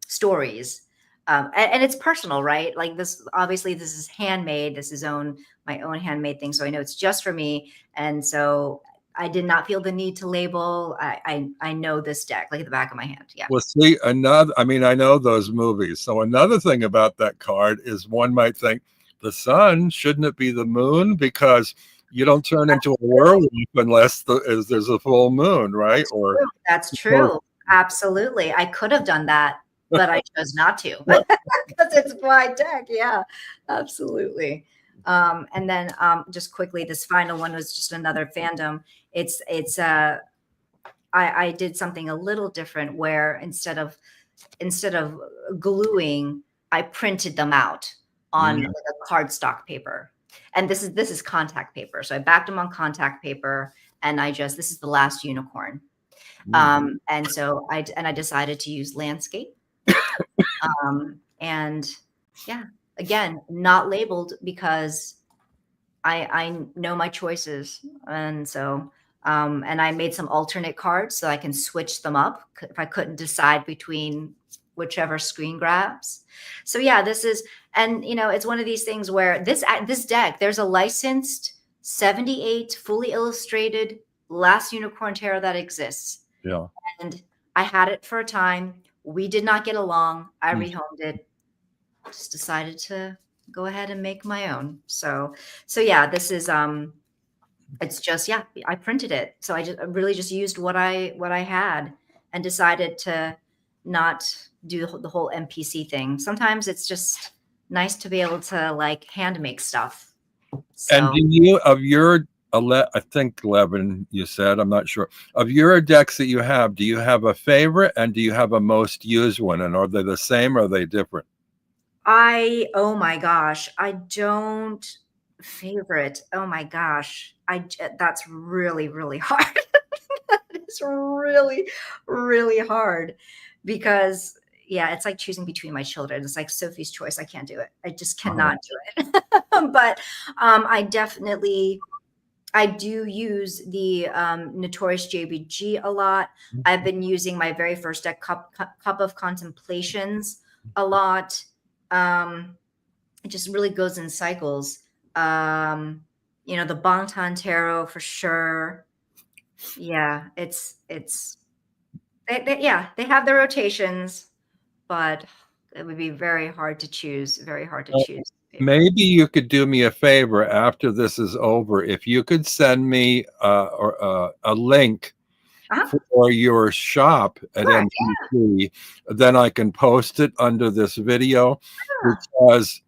B: stories, and it's personal, right? Like this, obviously, this is handmade. This is my own handmade thing, so I know it's just for me, and so I did not feel the need to label. I know this deck like at the back of my hand. Yeah.
A: Well, see, another, I mean, I know those movies. So another thing about that card is one might think the sun, shouldn't it be the moon? Because you don't turn into a werewolf unless there's a full moon, right? Or,
B: That's true. Absolutely. I could have done that, but I chose not to because it's my deck. Yeah, absolutely. And then just quickly, this final one was just another fandom. It's I did something a little different where instead of gluing, I printed them out on like a cardstock paper. And this is contact paper. So I backed them on contact paper and this is the last unicorn. And so I decided to use landscape. And yeah, again, not labeled because I know my choices. And so and I made some alternate cards so I can switch them up if I couldn't decide between whichever screen grabs. So yeah, and it's one of these things where this deck, there's a licensed 78 fully illustrated last unicorn tarot that exists.
A: yeah.
B: And I had it for a time. We did not get along. I rehomed it. Just decided to go ahead and make my own. So yeah, this is it's just yeah, I printed it. So I really just used what I had and decided to not do the whole NPC thing. Sometimes it's just nice to be able to like hand make stuff.
A: And
B: So
A: do you, of your, I think 11, you said, I'm not sure, of your decks that you have, do you have a favorite and do you have a most used one? And are they the same or are they different?
B: oh my gosh, I don't favorite. Oh my gosh. That's really, really hard. It's really, really hard because yeah, it's like choosing between my children. It's like Sophie's choice. I can't do it. I just cannot do it. But I do use the Notorious JBG a lot. I've been using my very first deck, Cup of Contemplations, a lot. It just really goes in cycles. The Bangtan Tarot for sure. Yeah, they have their rotations, but it would be very hard to choose. Very hard to choose.
A: Maybe you could do me a favor after this is over. If you could send me a link for your shop at
B: Sure,
A: MTC, then I can post it under this video because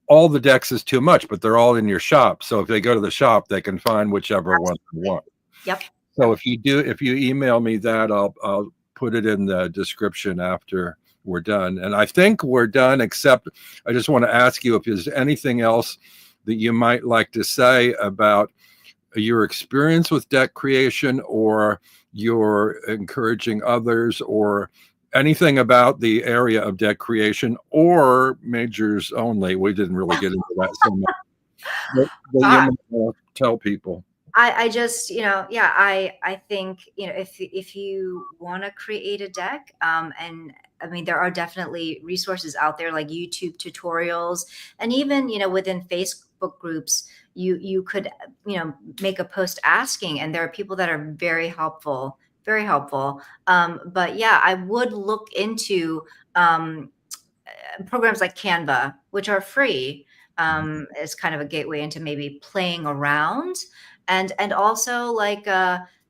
A: all the decks is too much, but they're all in your shop. So if they go to the shop, they can find whichever one they want.
B: Yep.
A: So if you email me that, I'll put it in the description after we're done. And I think we're done, except I just want to ask you if there's anything else that you might like to say about your experience with deck creation, or you're encouraging others, or anything about the area of deck creation, or majors only. We didn't really get into that so much. But you might tell people.
B: I just, yeah, I think, if you want to create a deck, and I mean, there are definitely resources out there like YouTube tutorials, and even, within Facebook groups, you could, make a post asking, and there are people that are very helpful, very helpful. But yeah, I would look into programs like Canva, which are free, as kind of a gateway into maybe playing around, and also like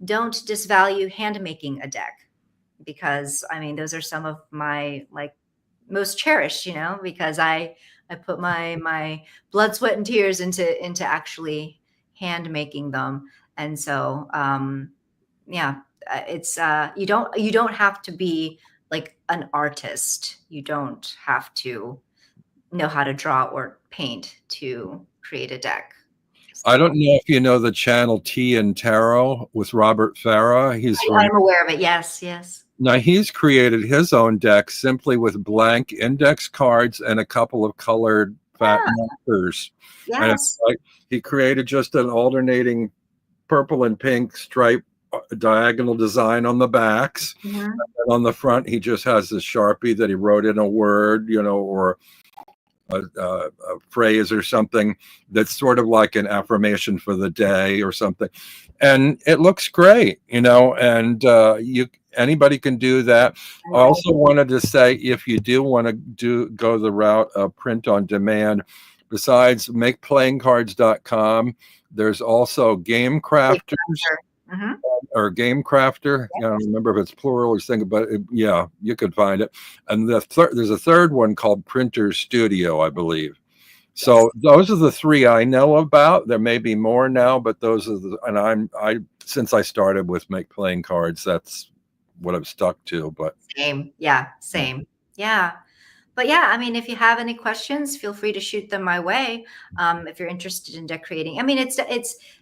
B: don't disvalue hand making a deck. because I mean, those are some of my like most cherished, because I put my blood, sweat, and tears into actually hand making them. And so yeah, it's you don't have to be like an artist. You don't have to know how to draw or paint to create a deck.
A: I don't
B: So
A: know if you know the channel Tea and Tarot with Robert Farah. He's from
B: I'm aware of it. Yes, yes.
A: Now he's created his own deck simply with blank index cards and a couple of colored fat
B: Yeah,
A: markers. And it's
B: yes.
A: like he created just an alternating purple and pink stripe diagonal design on the backs.
B: Mhm.
A: And on the front, he just has this Sharpie that he wrote in a word, or a phrase or something that's sort of like an affirmation for the day or something. And it looks great, and anybody can do that. I
B: Right.
A: also wanted to say, if you do want to go the route of print on demand, besides makeplayingcards.com, there's also Game
B: Big
A: Crafters
B: picture. Mhm.
A: or Game Crafter. I don't remember if it's plural or single, but yeah, you could find it. And there's a third one called Printer Studio, I believe.
B: Yes.
A: So those are the three I know about. There may be more now, but those are and since I started with Make Playing Cards, that's what I've stuck to. But
B: Same. Yeah, same. Yeah. But yeah, I mean, if you have any questions, feel free to shoot them my way. If you're interested in decorating, I mean, it's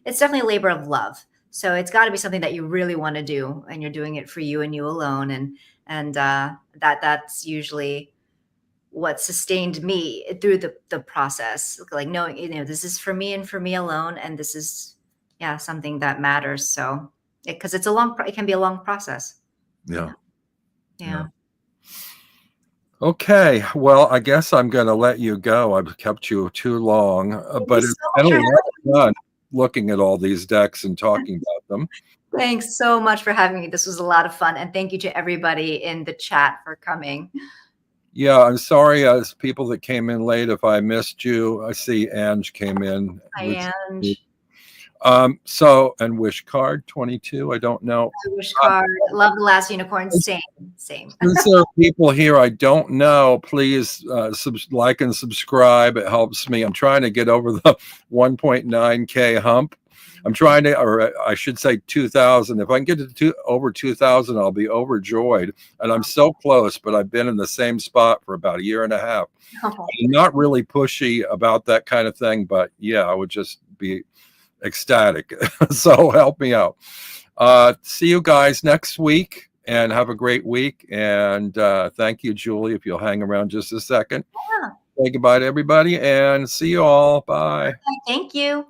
B: definitely a labor of love. So it's got to be something that you really want to do, and you're doing it for you and you alone. And that's usually what sustained me through the process, like knowing this is for me and for me alone, and this is something that matters. So because it can be a long process.
A: yeah, yeah.
B: Yeah.
A: Okay, well, I guess I'm going to let you go. I've kept you too long,
B: Thank you
A: but it's
B: so
A: been
B: much
A: a
B: for
A: lot of
B: having
A: fun looking at all these decks and
B: me.
A: talking about them.
B: Thanks so much for having me. This was a lot of fun. And thank you to everybody in the chat for coming.
A: Yeah, I'm sorry as people that came in late if I missed you. I see Ange came in.
B: Hi, Ange.
A: And Wish Card 22, I don't know.
B: I wish card. Love the last unicorn. Same, same.
A: Since there are people here I don't know, please like and subscribe. It helps me. I'm trying to get over the 1.9K hump. I'm trying to, or I should say 2,000. If I can get to over 2,000, I'll be overjoyed. And I'm so close, but I've been in the same spot for about a year and a half.
B: Oh,
A: I'm not really pushy about that kind of thing, but yeah, I would just be ecstatic. So help me out. See you guys next week and have a great week. And thank you, Julie, if you'll hang around just a second.
B: yeah.
A: Say goodbye to everybody and see you all. Bye.
B: Thank you.